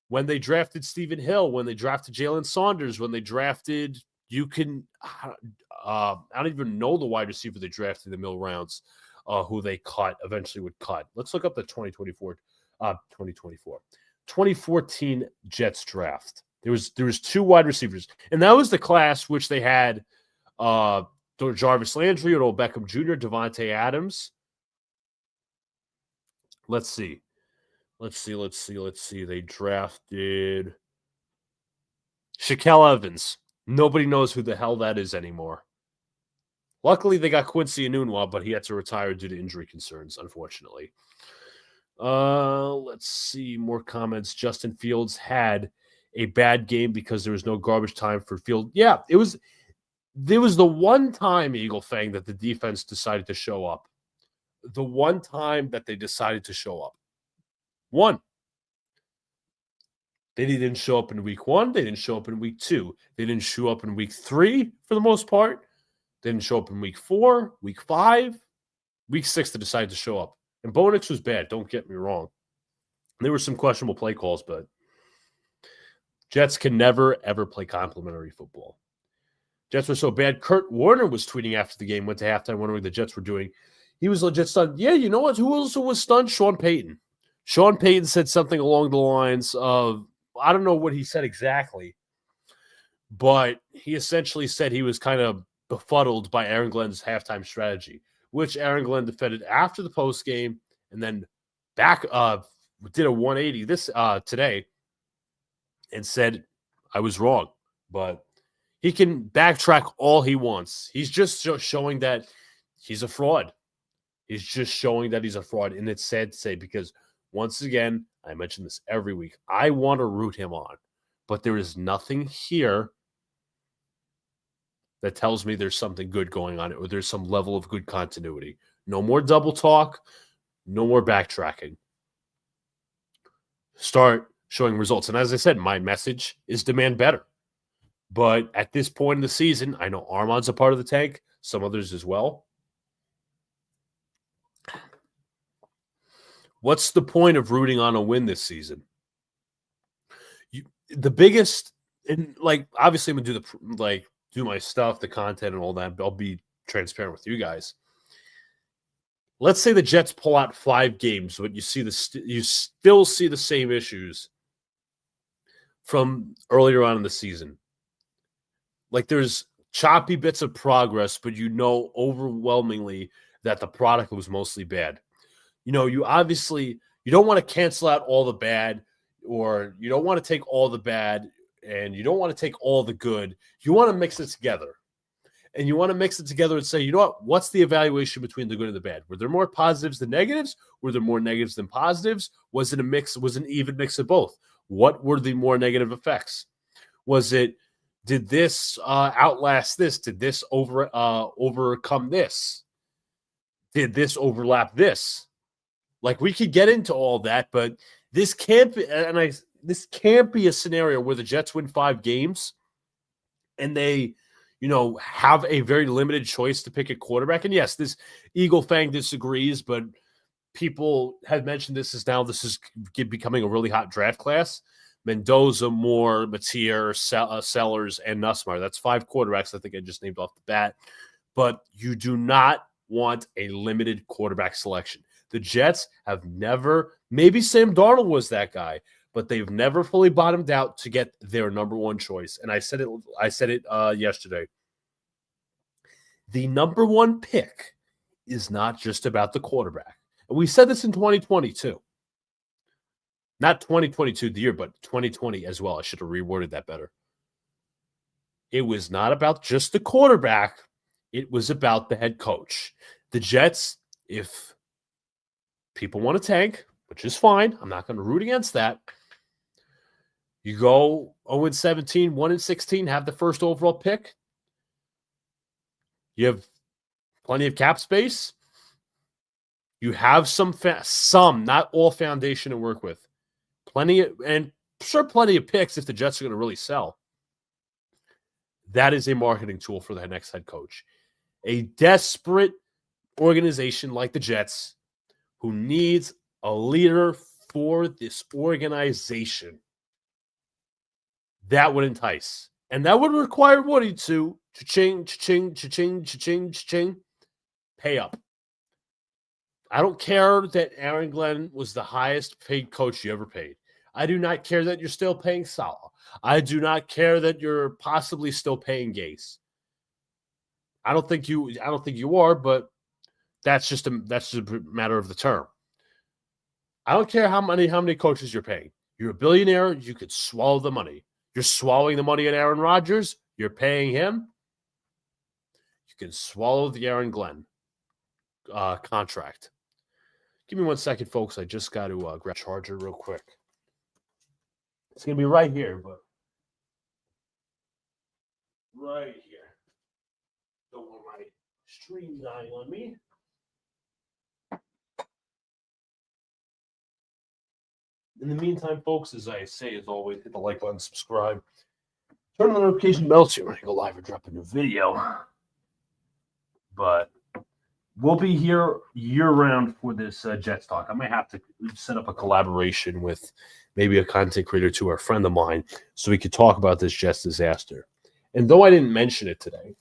When they drafted Stephen Hill, when they drafted Jalen Saunders, when they drafted, I don't even know the wide receiver they drafted in the middle rounds, who they eventually would cut. Let's look up the 2014 Jets draft. There was 2 wide receivers, and that was the class which they had Jarvis Landry, Odell Beckham Jr., Devontae Adams. Let's see. They drafted Shaquille Evans. Nobody knows who the hell that is anymore. Luckily, they got Quincy Enunwa, but he had to retire due to injury concerns, unfortunately. Let's see. More comments. Justin Fields had a bad game because there was no garbage time for Field. Yeah, there was the one time, Eagle Fang, that the defense decided to show up. The one time that they decided to show up. One. They didn't show up in week 1. They didn't show up in week 2. They didn't show up in week 3 for the most part. They didn't show up in week 4, week 5, week 6. They decided to show up. And Bo Nix was bad. Don't get me wrong. There were some questionable play calls, but Jets can never, ever play complimentary football. Jets were so bad. Kurt Warner was tweeting after the game, went to halftime wondering what the Jets were doing. He was legit stunned. Yeah, you know what? Who also was stunned? Sean Payton. Sean Payton said something along the lines of, I don't know what he said exactly, but he essentially said he was kind of befuddled by Aaron Glenn's halftime strategy, which Aaron Glenn defended after the post game and then back did a 180 this today and said, I was wrong. But he can backtrack all he wants. He's just showing that he's a fraud. He's just showing that he's a fraud. And it's sad to say because, once again, I mention this every week, I want to root him on. But there is nothing here that tells me there's something good going on or there's some level of good continuity. No more double talk. No more backtracking. Start showing results. And as I said, my message is demand better. But at this point in the season, I know Armand's a part of the tank, some others as well. What's the point of rooting on a win this season? The biggest, and like obviously I'm gonna do my stuff, the content and all that. I'll be transparent with you guys. Let's say the Jets pull out 5 games, but you still see the same issues from earlier on in the season. Like there's choppy bits of progress, but you know overwhelmingly that the product was mostly bad. You know, you don't want to cancel out all the bad, or you don't want to take all the bad and you don't want to take all the good. You want to mix it together. And you want to mix it together and say, you know what? What's the evaluation between the good and the bad? Were there more positives than negatives? Were there more negatives than positives? Was it a mix? Was it an even mix of both? What were the more negative effects? Did this outlast this? Did this overcome this? Did this overlap this? Like we could get into all that, but this can't be, this can't be a scenario where the Jets win 5 games and they, have a very limited choice to pick a quarterback. And yes, this Eagle Fang disagrees, but people have mentioned this is becoming a really hot draft class. Mendoza, Moore, Matier, Sellers, and Nussmeier. That's 5 quarterbacks I think I just named off the bat. But you do not want a limited quarterback selection. The Jets have never, maybe Sam Darnold was that guy, but they've never fully bottomed out to get their number 1 choice. And I said it yesterday. The number 1 pick is not just about the quarterback. And we said this in 2022. Not 2022 the year, but 2020 as well. I should have reworded that better. It was not about just the quarterback. It was about the head coach. The Jets, if people want to tank, which is fine. I'm not going to root against that. You go 0-17, 1-16, have the first overall pick. You have plenty of cap space. You have some, not all foundation to work with. Plenty of picks if the Jets are going to really sell. That is a marketing tool for the next head coach. A desperate organization like the Jets who needs a leader for this organization. That would entice. And that would require Woody to pay up. I don't care that Aaron Glenn was the highest paid coach you ever paid. I do not care that you're still paying Salah. I do not care that you're possibly still paying Gase. I don't think you are, but that's just a matter of the term. I don't care how many coaches you're paying. You're a billionaire. You could swallow the money. You're swallowing the money at Aaron Rodgers. You're paying him. You can swallow the Aaron Glenn contract. Give me 1 second, folks. I just got to grab a charger real quick. It's going to be right here, but right here. Don't want my stream dying on me. In the meantime, folks, as I say, as always, hit the like button, subscribe, turn on the notification bell so you're going to go live or drop a new video. But we'll be here year-round for this Jets talk. I might have to set up a collaboration with maybe a content creator to a friend of mine so we could talk about this Jets disaster. And though I didn't mention it today,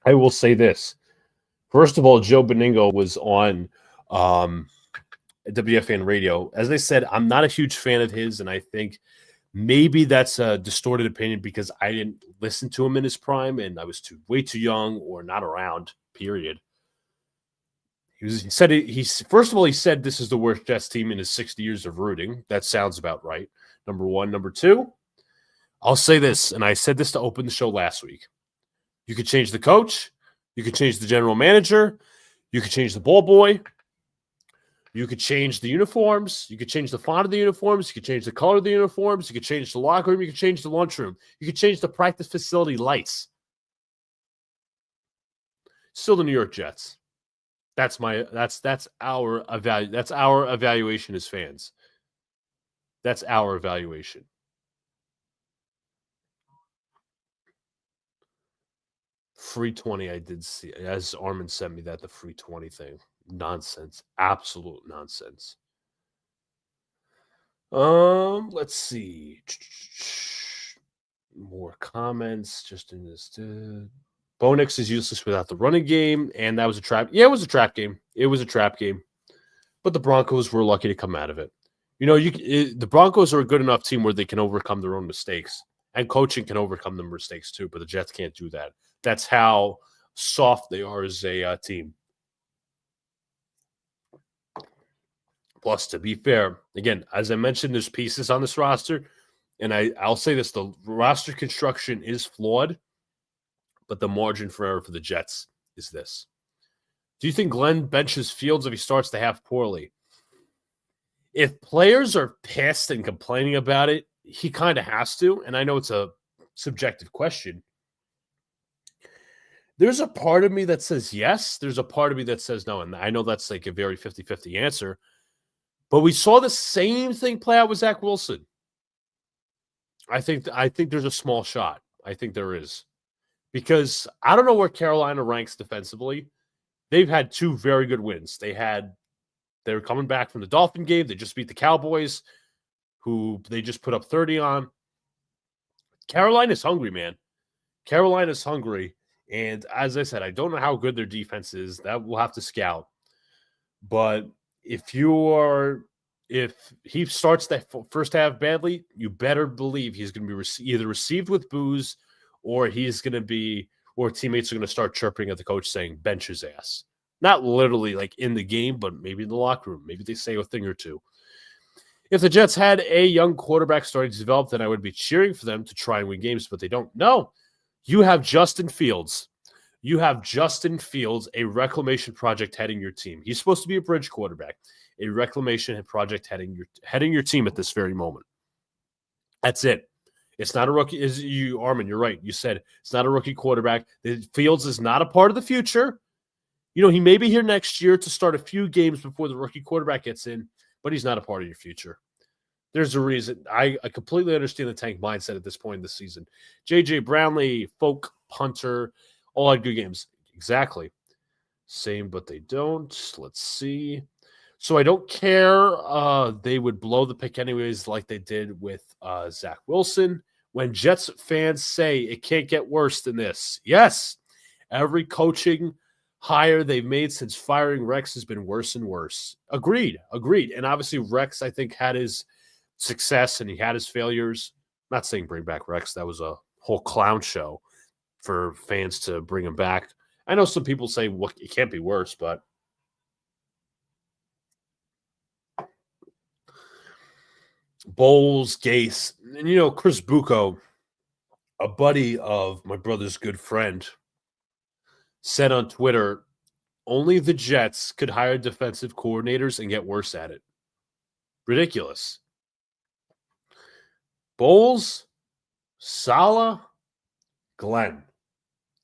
I will say this. First of all, Joe Beningo was on WFAN radio. As I said, I'm not a huge fan of his, and I think maybe that's a distorted opinion because I didn't listen to him in his prime, and I was way too young or not around, period. He said first of all, he said this is the worst Jets team in his 60 years of rooting. That sounds about right. Number one. Number two, I'll say this, and I said this to open the show last week. You could change the coach. You could change the general manager. You could change the ball boy. You could change the uniforms. You could change the font of the uniforms. You could change the color of the uniforms. You could change the locker room. You could change the lunchroom. You could change the practice facility lights. Still the New York Jets. That's our evaluation as fans. That's our evaluation. Free 20, I did see, as Armin sent me that, the free 20 thing. Nonsense. Absolute nonsense. Let's see. More comments just in this. Bo Nix is useless without the running game, and that was a trap. Yeah, it was a trap game. It was a trap game. But the Broncos were lucky to come out of it. You know, the Broncos are a good enough team where they can overcome their own mistakes, and coaching can overcome their mistakes too, but the Jets can't do that. That's how soft they are as a team. Plus, to be fair, again, as I mentioned, there's pieces on this roster, and I'll say this, the roster construction is flawed, but the margin for error for the Jets is this. Do you think Glenn benches Fields if he starts the half poorly? If players are pissed and complaining about it, he kind of has to, and I know it's a subjective question. There's a part of me that says yes. There's a part of me that says no, and I know that's like a very 50-50 answer. But we saw the same thing play out with Zach Wilson. I think there's a small shot. I think there is. Because I don't know where Carolina ranks defensively. They've had two very good wins. They were coming back from the Dolphin game. They just beat the Cowboys, who they just put up 30 on. Carolina's hungry, man. Carolina's hungry. And as I said, I don't know how good their defense is. That we'll have to scout. But if he starts that first half badly, you better believe he's going to be either received with boos or teammates are going to start chirping at the coach saying, bench his ass. Not literally like in the game, but maybe in the locker room. Maybe they say a thing or two. If the Jets had a young quarterback starting to develop, then I would be cheering for them to try and win games, but they don't. No, you have Justin Fields. You have Justin Fields, a reclamation project heading your team. He's supposed to be a bridge quarterback, a reclamation project heading your team at this very moment. That's it. It's not a rookie. Armin, you're right. You said it's not a rookie quarterback. Fields is not a part of the future. You know, he may be here next year to start a few games before the rookie quarterback gets in, but he's not a part of your future. There's a reason. I completely understand the tank mindset at this point in the season. J.J. Brownlee, Folk, Punter, all had good games. Exactly. Same, but they don't. Let's see. So I don't care. They would blow the pick anyways like they did with Zach Wilson. When Jets fans say it can't get worse than this, yes, every coaching hire they've made since firing Rex has been worse and worse. Agreed. And obviously Rex, I think, had his success and he had his failures. I'm not saying bring back Rex. That was a whole clown show for fans to bring him back. I know some people say, well, it can't be worse, but Bowles, Gase, and Chris Bucco, a buddy of my brother's good friend, said on Twitter, only the Jets could hire defensive coordinators and get worse at it. Ridiculous. Bowles, Saleh, Glenn.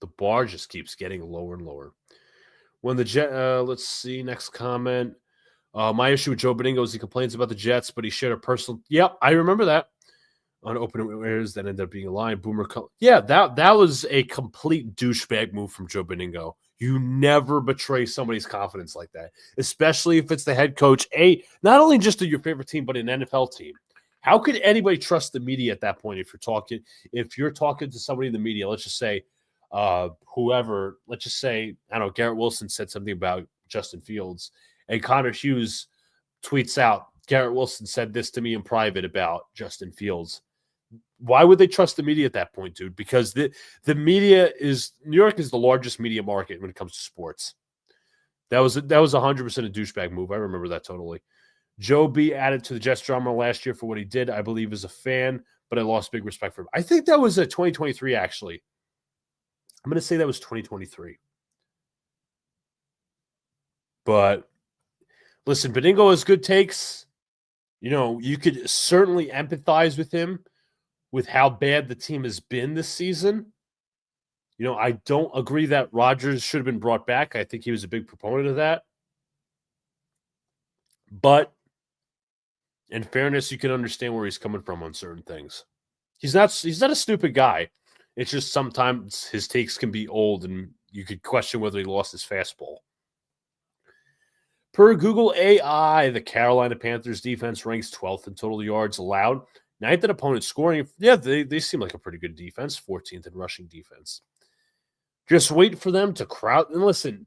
The bar just keeps getting lower and lower. When the Jet, let's see, next comment. My issue with Joe Beningo is he complains about the Jets, but he shared a personal. Yep, I remember that. On open areas that ended up being a line. Boomer. Yeah, that was a complete douchebag move from Joe Beningo. You never betray somebody's confidence like that, especially if it's the head coach. Not only just of your favorite team, but an NFL team. How could anybody trust the media at that point if you're talking to somebody in the media, let's just say whoever, let's just say, I don't know, Garrett Wilson said something about Justin Fields, and Connor Hughes tweets out, Garrett Wilson said this to me in private about Justin Fields. Why would they trust the media at that point, dude? Because the media New York is the largest media market when it comes to sports. That was 100% a douchebag move. I remember that totally. Joe B added to the Jets drama last year for what he did, I believe, as a fan, but I lost big respect for him. I think that was a 2023, actually. I'm going to say that was 2023. But listen, Beningo has good takes. You could certainly empathize with him with how bad the team has been this season. I don't agree that Rodgers should have been brought back. I think he was a big proponent of that. But in fairness, you can understand where he's coming from on certain things. He's not a stupid guy. It's just sometimes his takes can be old, and you could question whether he lost his fastball. Per Google AI, the Carolina Panthers defense ranks 12th in total yards allowed, 9th in opponent scoring. Yeah, they seem like a pretty good defense, 14th in rushing defense. Just wait for them to crowd. And listen,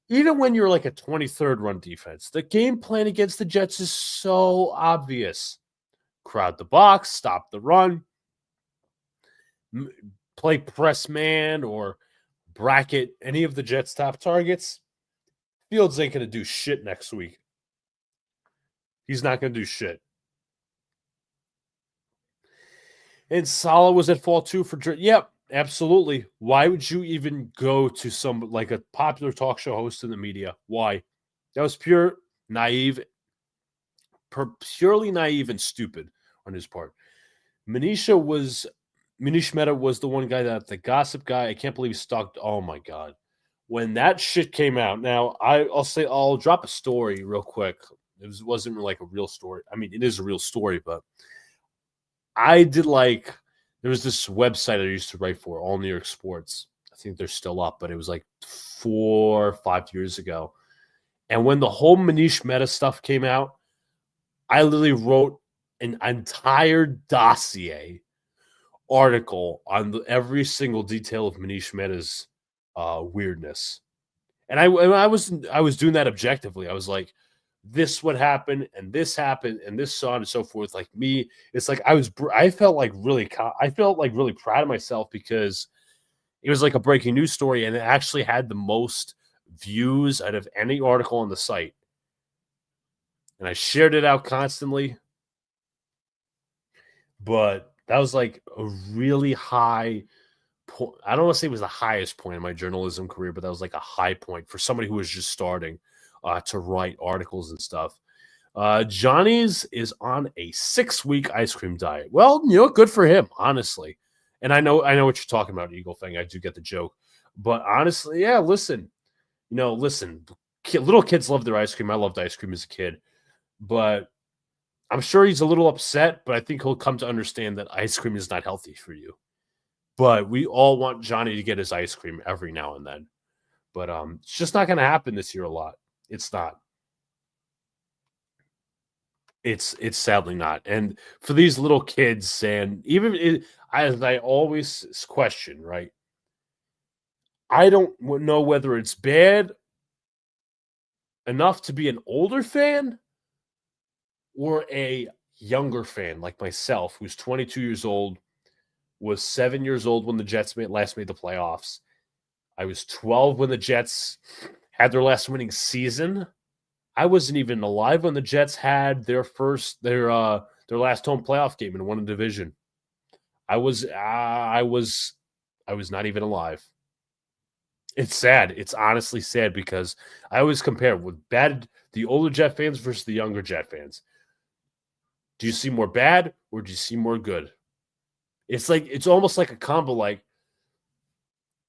even when you're like a 23rd run defense, the game plan against the Jets is so obvious. Crowd the box, stop the run, play press man or bracket any of the Jets' top targets. Fields ain't going to do shit next week. He's not going to do shit. And Saleh was at fault too for. Yep, absolutely. Why would you even go to some like a popular talk show host in the media? Why? That was purely naive and stupid on his part. Manish Mehta was the one guy the gossip guy. I can't believe he stalked. Oh my God. When that shit came out, now I'll drop a story real quick. It wasn't like a real story. I mean, it is a real story, but I did there was this website I used to write for, All New York Sports. I think they're still up, but it was like 4 or 5 years ago. And when the whole Manish Mehta stuff came out, I literally wrote an entire dossier article on every single detail of Manish Mehta's weirdness. And I was doing that objectively. I was like, this would happen, and this happened, and this so on and so forth. Like me, it's like I felt like really proud of myself because it was like a breaking news story, and it actually had the most views out of any article on the site. And I shared it out constantly. But that was like a really high point. I don't want to say it was the highest point in my journalism career, but that was like a high point for somebody who was just starting to write articles and stuff. Johnny's is on a 6-week ice cream diet. Well, good for him, honestly. And I know what you're talking about, Eagle thing. I do get the joke. But honestly, yeah, listen. Little kids love their ice cream. I loved ice cream as a kid. But I'm sure he's a little upset, but I think he'll come to understand that ice cream is not healthy for you. But we all want Johnny to get his ice cream every now and then. But it's just not going to happen this year a lot. It's not. It's sadly not. And for these little kids, and even as I always question, right? I don't know whether it's bad enough to be an older fan or a younger fan like myself, who's 22 years old, was 7 years old when the Jets last made the playoffs. I was 12 when the Jets had their last winning season. I wasn't even alive when the Jets had their last home playoff game and won a division. I was not even alive. It's sad. It's honestly sad because I always compare with the older Jet fans versus the younger Jet fans. Do you see more bad or do you see more good? It's almost like a combo. Like,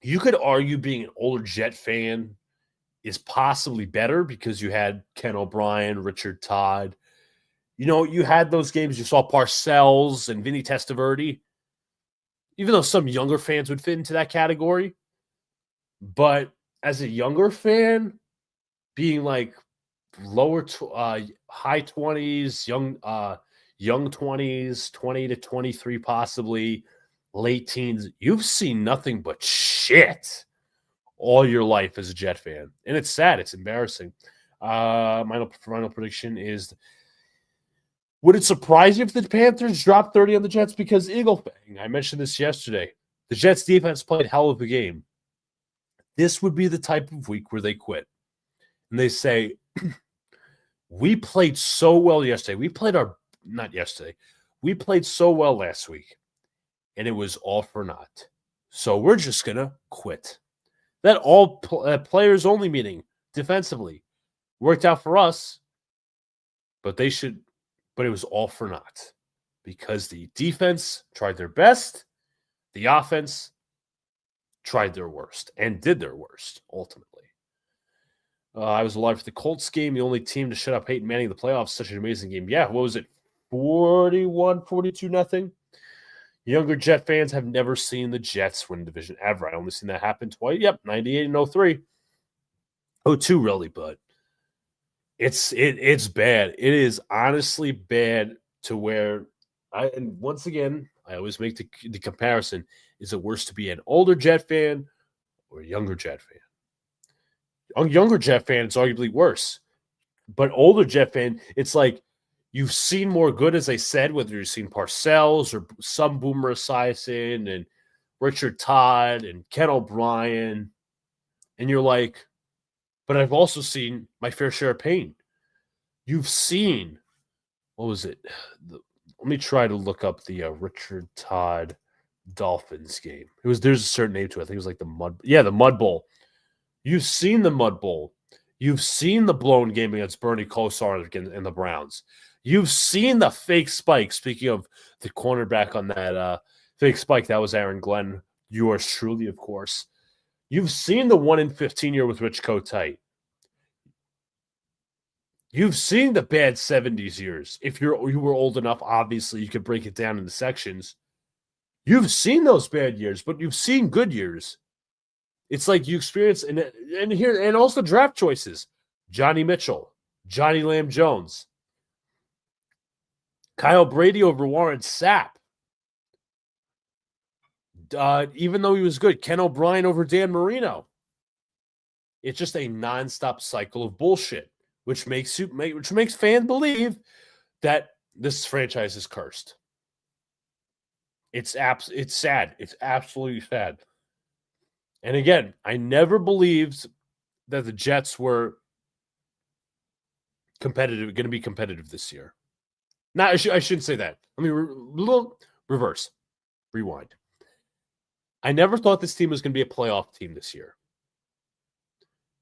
you could argue being an older Jet fan is possibly better because you had Ken O'Brien, Richard Todd. You had those games. You saw Parcells and Vinny Testaverde. Even though some younger fans would fit into that category. But as a younger fan, being like high 20s, young 20s, 20 to 23 possibly, late teens, you've seen nothing but shit all your life as a Jet fan. And it's sad. It's embarrassing. My final prediction is, would it surprise you if the Panthers dropped 30 on the Jets? Because Eagle Fang, I mentioned this yesterday, the Jets defense played hell of a game. This would be the type of week where they quit. And they say, we played so well yesterday. We played so well last week. And it was all for naught. So we're just going to quit. That players only meeting defensively worked out for us. But it was all for naught. Because the defense tried their best. The offense tried their worst and did their worst, ultimately. I was alive for the Colts game, the only team to shut up Peyton Manning in the playoffs. Such an amazing game. Yeah, what was it? 41-42-0. Younger Jet fans have never seen the Jets win division ever. I only seen that happen twice. Yep, 98 and 03. 02 really, but it's bad. It is honestly bad to where and once again, I always make the comparison. Is it worse to be an older Jet fan or a younger Jet fan? A younger Jet fan, it's arguably worse. But older Jet fan, it's like you've seen more good, as I said, whether you've seen Parcells or some Boomer Esiason and Richard Todd and Ken O'Brien. And you're like, but I've also seen my fair share of pain. You've seen, what was it? Let me try to look up the Richard Todd Dolphins game. There's a certain name to it. I think it was like the Mud Bowl. You've seen the Mud Bowl. You've seen the blown game against Bernie Kosar and the Browns. You've seen the fake spike. Speaking of the cornerback on that fake spike, that was Aaron Glenn. Yours truly, of course. You've seen the 1-in-15 year with Rich Kotite. You've seen the bad 70s years. If you were old enough, obviously, you could break it down into sections. You've seen those bad years, but you've seen good years. It's like you experience, and also draft choices. Johnny Mitchell, Johnny Lamb Jones, Kyle Brady over Warren Sapp. Even though he was good, Ken O'Brien over Dan Marino. It's just a nonstop cycle of bullshit, which makes fans believe that this franchise is cursed. It's sad. It's absolutely sad. And again, I never believed that the Jets were going to be competitive this year. Now, I shouldn't say that. I mean, rewind. I never thought this team was going to be a playoff team this year.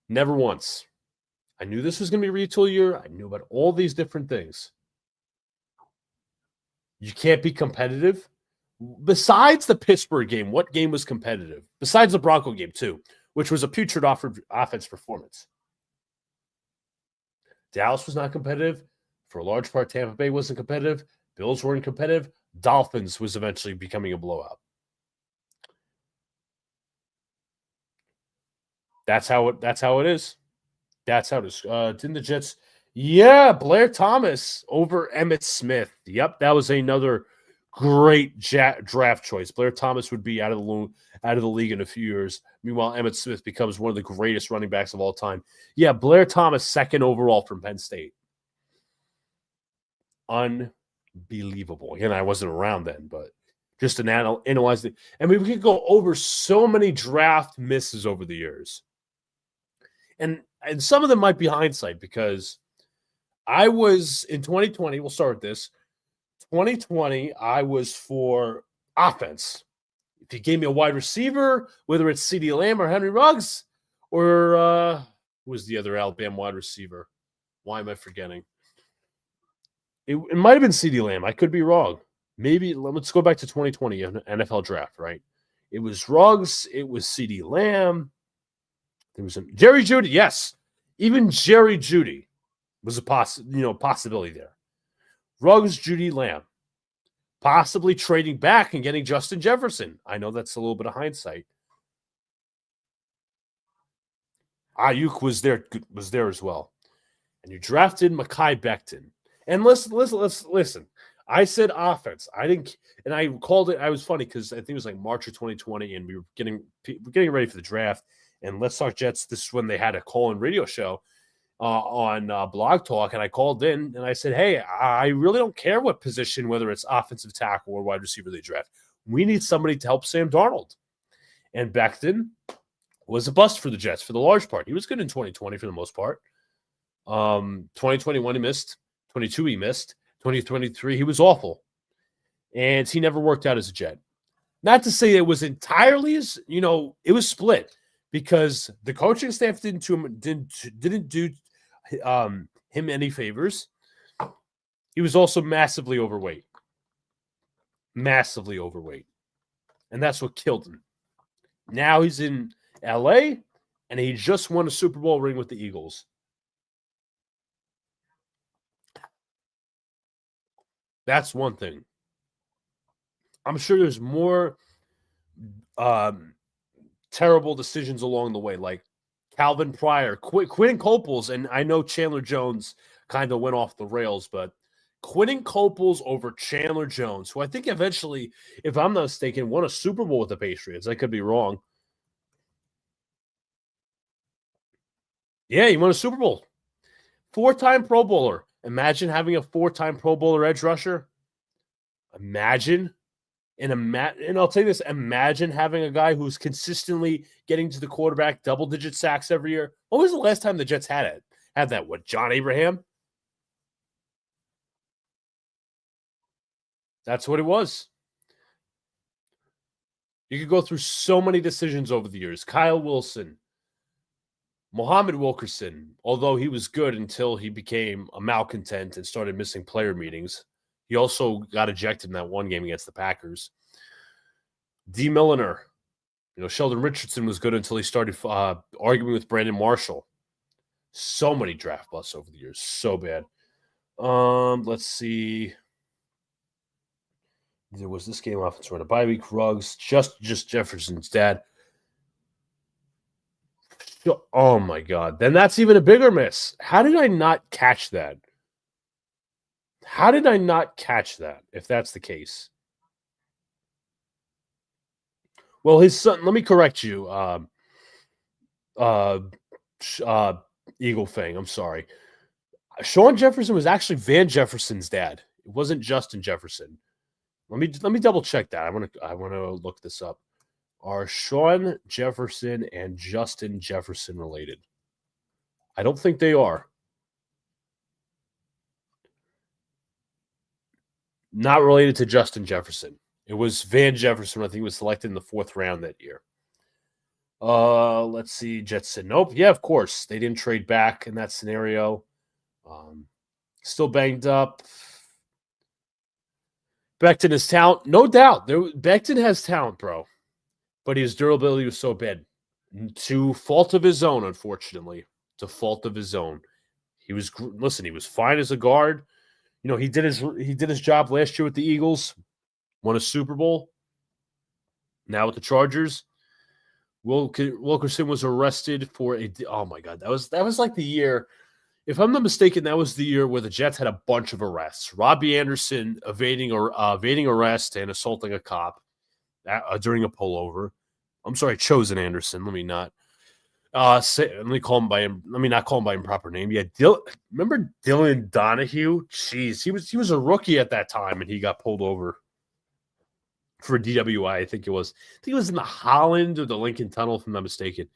Never once. I knew this was going to be a retool year. I knew about all these different things. You can't be competitive. Besides the Pittsburgh game, what game was competitive? Besides the Bronco game, too, which was a putrid offense performance. Dallas was not competitive. For a large part, Tampa Bay wasn't competitive. Bills weren't competitive. Dolphins was eventually becoming a blowout. That's how it is. That's how it is. Didn't the Jets? Yeah, Blair Thomas over Emmitt Smith. Yep, that was another great draft choice. Blair Thomas would be out of the league in a few years. Meanwhile, Emmitt Smith becomes one of the greatest running backs of all time. Yeah, Blair Thomas, second overall from Penn State. Unbelievable. Again, I wasn't around then, but just to analyze it. And we could go over so many draft misses over the years. And some of them might be hindsight because I was in 2020, we'll start with this. 2020, I was for offense. If you gave me a wide receiver, whether it's CeeDee Lamb or Henry Ruggs, or who was the other Alabama wide receiver? Why am I forgetting? It might have been CeeDee Lamb. I could be wrong. Maybe let's go back to 2020 NFL draft, right? It was Ruggs. It was CeeDee Lamb. There was Jerry Jeudy. Yes, even Jerry Jeudy was a possibility there. Ruggs, Jeudy, Lamb, possibly trading back and getting Justin Jefferson. I know that's a little bit of hindsight. Ayuk was there as well, and you drafted Mekhi Becton. And listen. I said offense. I didn't, and I called it. I was funny because I think it was like March of 2020, and we were getting ready for the draft. And Let's Talk Jets. This is when they had a call-in radio show on Blog Talk, and I called in and I said, "Hey, I really don't care what position, whether it's offensive tackle or wide receiver they draft. We need somebody to help Sam Darnold." And Becton was a bust for the Jets for the large part. He was good in 2020 for the most part. 2021 he missed. 22 he missed. 2023 he was awful, and he never worked out as a Jet. Not to say it was entirely it was split because the coaching staff didn't do him any favors. He was also massively overweight, and that's what killed him. Now he's in LA, and he just won a Super Bowl ring with the Eagles. That's one thing. I'm sure there's more terrible decisions along the way, like Calvin Pryor, Quentin Coples, and I know Chandler Jones kind of went off the rails, but Quentin Coples over Chandler Jones, who I think eventually, if I'm not mistaken, won a Super Bowl with the Patriots. I could be wrong. Yeah, he won a Super Bowl. 4-time Pro Bowler. Imagine having a 4-time Pro Bowler edge rusher. Imagine. And I'll tell you this, imagine having a guy who's consistently getting to the quarterback, double-digit sacks every year. When was the last time the Jets had it? Had that, what, John Abraham? That's what it was. You could go through so many decisions over the years. Kyle Wilson, Muhammad Wilkerson, although he was good until he became a malcontent and started missing player meetings. He also got ejected in that one game against the Packers. D. Milliner. Sheldon Richardson was good until he started arguing with Brandon Marshall. So many draft busts over the years. So bad. Let's see. There was this game offense run a bye week. Ruggs, just Jefferson's dad. Oh, my God. Then that's even a bigger miss. How did I not catch that? If that's the case? Well, his son, let me correct you, Eagle Fang, I'm sorry. Sean Jefferson was actually Van Jefferson's dad. It wasn't Justin Jefferson. Let me double check that. I want to look this up. Are Sean Jefferson and Justin Jefferson related? I don't think they are. Not related to Justin Jefferson. It was Van Jefferson. I think he was selected in the 4th round that year. Let's see. Jets said nope. Yeah, of course. They didn't trade back in that scenario. Still banged up. Becton has talent. No doubt. Becton has talent, bro. But his durability was so bad. To fault of his own, unfortunately. To fault of his own. He was fine as a guard. He did his job last year with the Eagles. Won a Super Bowl. Now with the Chargers. Wilkerson was arrested for oh my God. That was like the year. If I'm not mistaken, that was the year where the Jets had a bunch of arrests. Robbie Anderson evading arrest and assaulting a cop during a pullover. I'm sorry, Chosen Anderson. Let me not. Let me call him by him. Let me not call him by his proper name. Yeah, remember Dylan Donahue? Jeez, he was a rookie at that time, and he got pulled over for DWI. I think it was. I think it was in the Holland or the Lincoln Tunnel, if I'm not mistaken.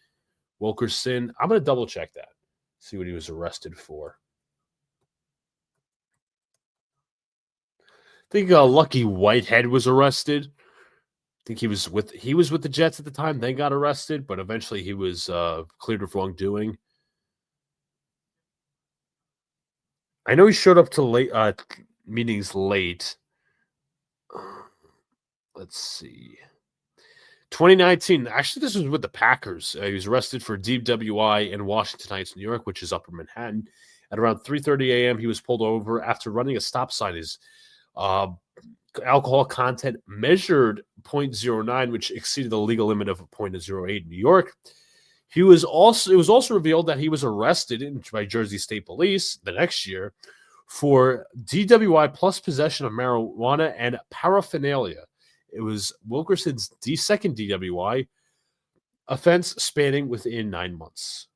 Wilkerson. I'm gonna double check that. See what he was arrested for. I think Lucky Whitehead was arrested. I think he was with the Jets at the time. Then got arrested, but eventually he was cleared of wrongdoing. I know he showed up to late meetings late. Let's see. 2019. Actually, this was with the Packers. He was arrested for DWI in Washington Heights, New York, which is Upper Manhattan. At around 3:30 a.m., he was pulled over after running a stop sign. His alcohol content measured 0.09, which exceeded the legal limit of 0.08 in New York. It was also revealed that he was arrested by Jersey State Police the next year for DWI plus possession of marijuana and paraphernalia. It was Wilkerson's second DWI offense spanning within 9 months.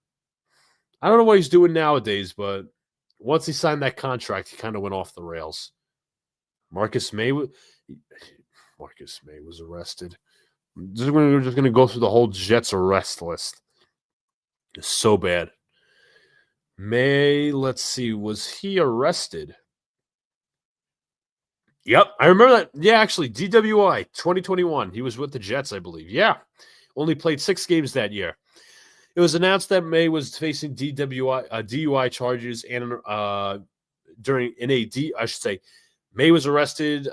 I don't know what he's doing nowadays, but once he signed that contract, he kind of went off the rails. Marcus May was arrested. We're just going to go through the whole Jets arrest list. It's so bad. May, let's see, was he arrested? Yep, I remember that. Yeah, actually, DWI 2021. He was with the Jets, I believe. Yeah, only played 6 games that year. It was announced that May was facing DUI charges and May was arrested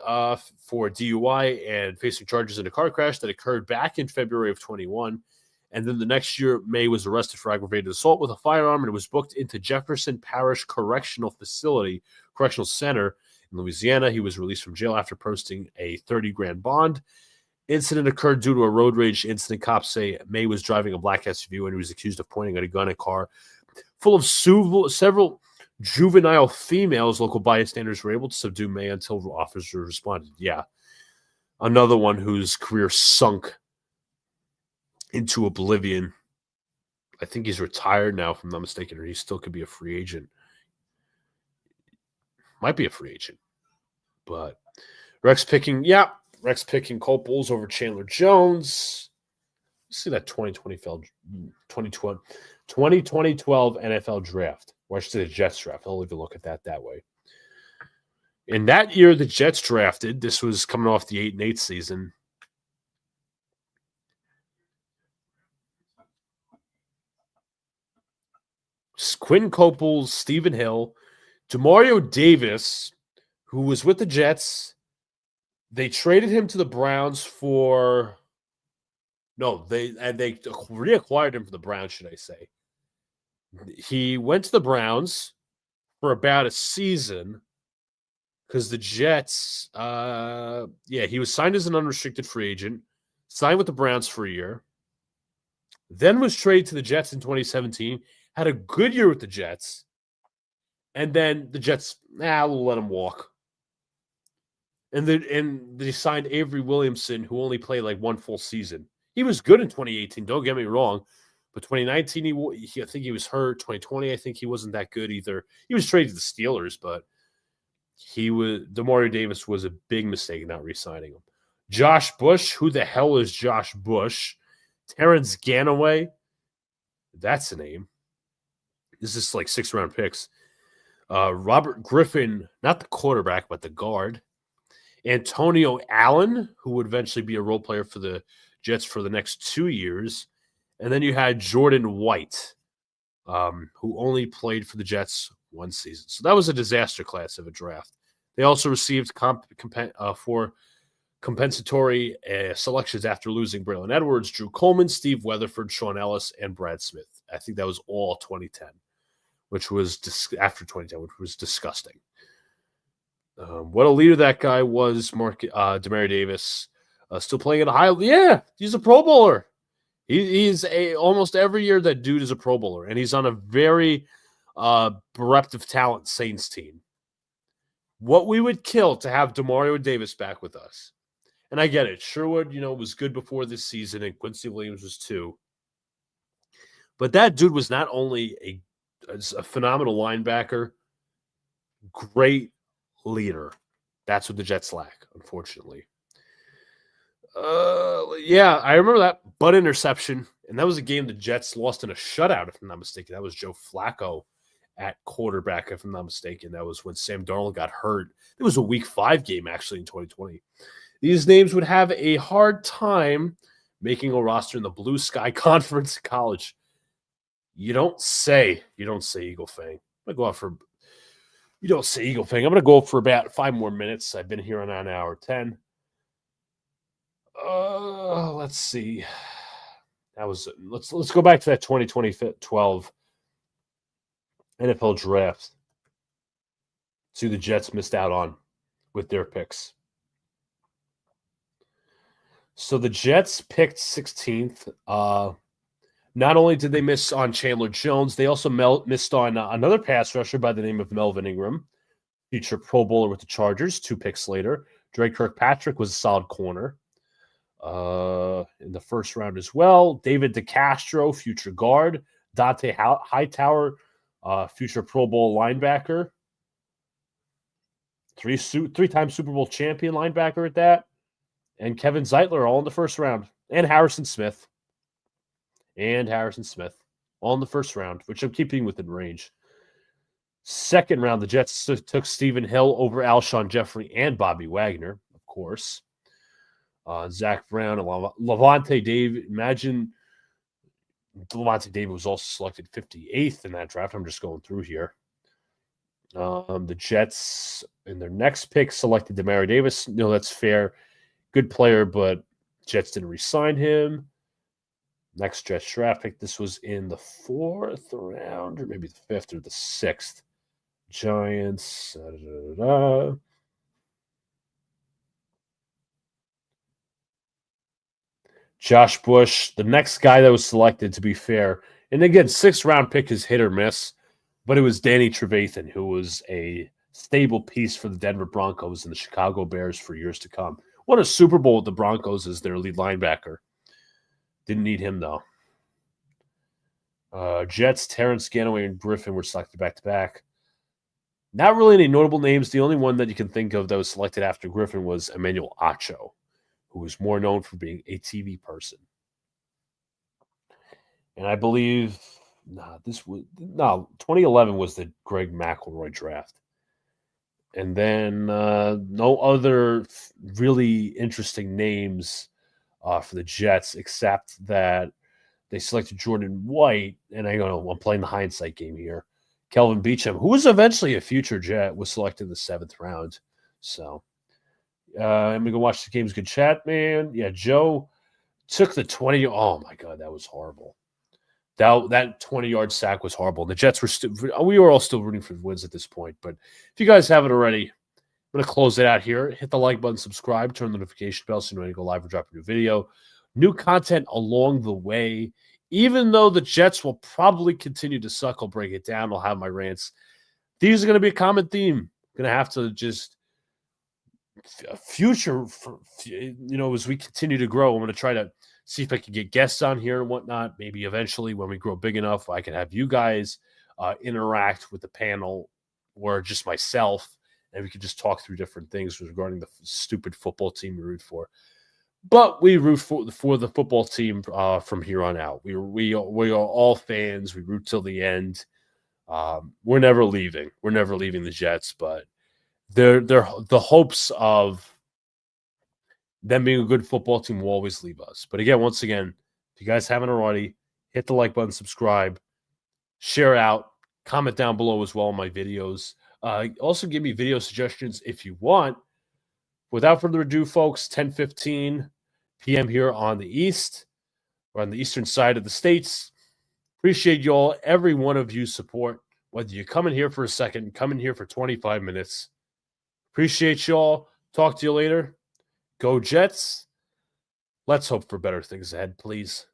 for DUI and facing charges in a car crash that occurred back in February of 21. And then the next year, May was arrested for aggravated assault with a firearm and was booked into Jefferson Parish Correctional Center in Louisiana. He was released from jail after posting a $30,000 bond. Incident occurred due to a road rage incident. Cops say May was driving a black SUV when he was accused of pointing at a gun at a car full of several juvenile females. Local bystanders were able to subdue May until officers responded. Yeah, another one whose career sunk into oblivion. I think he's retired now, if I'm not mistaken, or he still could be a free agent. Might be a free agent. But Rex picking Colt Bulls over Chandler Jones. Let's see that 2012 NFL draft. Or I should say the Jets draft. I'll even look at that way. In that year, the Jets drafted. This was coming off the 8-8 season. Quinn Copeland, Stephen Hill, Demario Davis, who was with the Jets. They traded him to the Browns for. No, they reacquired him for the Browns, should I say. He went to the Browns for about a season because the Jets, he was signed as an unrestricted free agent, signed with the Browns for a year, then was traded to the Jets in 2017, had a good year with the Jets, and then the Jets, we'll let him walk. And they signed Avery Williamson, who only played like one full season. He was good in 2018, don't get me wrong. But 2019, I think he was hurt. 2020, I think he wasn't that good either. He was traded to the Steelers, but Demario Davis was a big mistake in not re-signing him. Josh Bush, who the hell is Josh Bush? Terrence Ganaway, that's the name. This is like 6th-round picks. Robert Griffin, not the quarterback, but the guard. Antonio Allen, who would eventually be a role player for the Jets for the next 2 years. And then you had Jordan White, who only played for the Jets one season. So that was a disaster class of a draft. They also received for compensatory selections after losing Braylon Edwards, Drew Coleman, Steve Weatherford, Sean Ellis, and Brad Smith. I think that was all 2010, which was after 2010, which was disgusting. What a leader that guy was, Demario Davis. Still playing at a high level. Yeah, he's a Pro Bowler. He's almost every year that dude is a Pro Bowler, and he's on a very bereft of talent Saints team. What we would kill to have Demario Davis back with us. And I get it. Sherwood, was good before this season, and Quincy Williams was too. But that dude was not only a phenomenal linebacker, great leader. That's what the Jets lack, unfortunately. Yeah, I remember that butt interception, and that was a game the Jets lost in a shutout, if I'm not mistaken. That was Joe Flacco at quarterback, if I'm not mistaken. That was when Sam Darnold got hurt. It was a Week 5 game, actually, in 2020. These names would have a hard time making a roster in the Blue Sky Conference College. You don't say, Eagle Fang. I'm gonna go out for. You don't say Eagle Fang. I'm gonna go for about 5 more minutes. I've been here on an hour 10. Let's see. That was let's go back to that 2012 NFL draft. See the Jets missed out on with their picks. So the Jets picked 16th. Not only did they miss on Chandler Jones, they also missed on another pass rusher by the name of Melvin Ingram, future Pro Bowler with the Chargers. 2 picks later, Dre Kirkpatrick was a solid corner in the first round as well. David DeCastro, future guard. Dante Hightower, future Pro Bowl linebacker. Three-time Super Bowl champion linebacker at that. And Kevin Zeitler all in the first round. And Harrison Smith. All in the first round, which I'm keeping within range. Second round, the Jets took Stephen Hill over Alshon Jeffrey and Bobby Wagner, of course. Zach Brown and Levante David. Imagine Levante David was also selected 58th in that draft. I'm just going through here. The Jets, in their next pick, selected Demario Davis. No, that's fair. Good player, but Jets didn't re-sign him. Next Jets draft pick. This was in the 4th round, or maybe the 5th or the 6th. Giants. Josh Bush, the next guy that was selected, to be fair. And again, 6th round pick is hit or miss, but it was Danny Trevathan, who was a stable piece for the Denver Broncos and the Chicago Bears for years to come. Won a Super Bowl with the Broncos as their lead linebacker. Didn't need him, though. Jets, Terrence Ganaway and Griffin were selected back-to-back. Not really any notable names. The only one that you can think of that was selected after Griffin was Emmanuel Acho, who was more known for being a TV person. And I believe 2011 was the Greg McElroy draft. And then no other really interesting names for the Jets, except that they selected Jordan White, and I'm playing the hindsight game here. Kelvin Beachum, who was eventually a future Jet, was selected in the 7th round. So I'm going to watch the game's good chat, man. Yeah, Joe took the 20. Oh, my God, that was horrible. That 20-yard sack was horrible. The Jets we were all still rooting for the wins at this point. But if you guys haven't already, I'm going to close it out here. Hit the like button, subscribe, turn the notification bell so you know when I go live or drop a new video. New content along the way. Even though the Jets will probably continue to suck, I'll break it down. I'll have my rants. These are going to be a common theme. Going to have to just future, as we continue to grow, I'm going to try to see if I can get guests on here and whatnot. Maybe eventually when we grow big enough, I can have you guys interact with the panel or just myself, and we can just talk through different things regarding the stupid football team we root for. But we root for the football team from here on out. We are all fans. We root till the end. We're never leaving. We're never leaving the Jets, but they're the hopes of them being a good football team will always leave us. But again, once again, if you guys haven't already, hit the like button, subscribe, share out, comment down below as well on my videos. Also give me video suggestions if you want. Without further ado, folks, 10:15 p.m. here on the East, or on the eastern side of the states. Appreciate you all, every one of you support, whether you come in here for a second, come in here for 25 minutes. Appreciate you all. Talk to you later. Go Jets. Let's hope for better things ahead, please.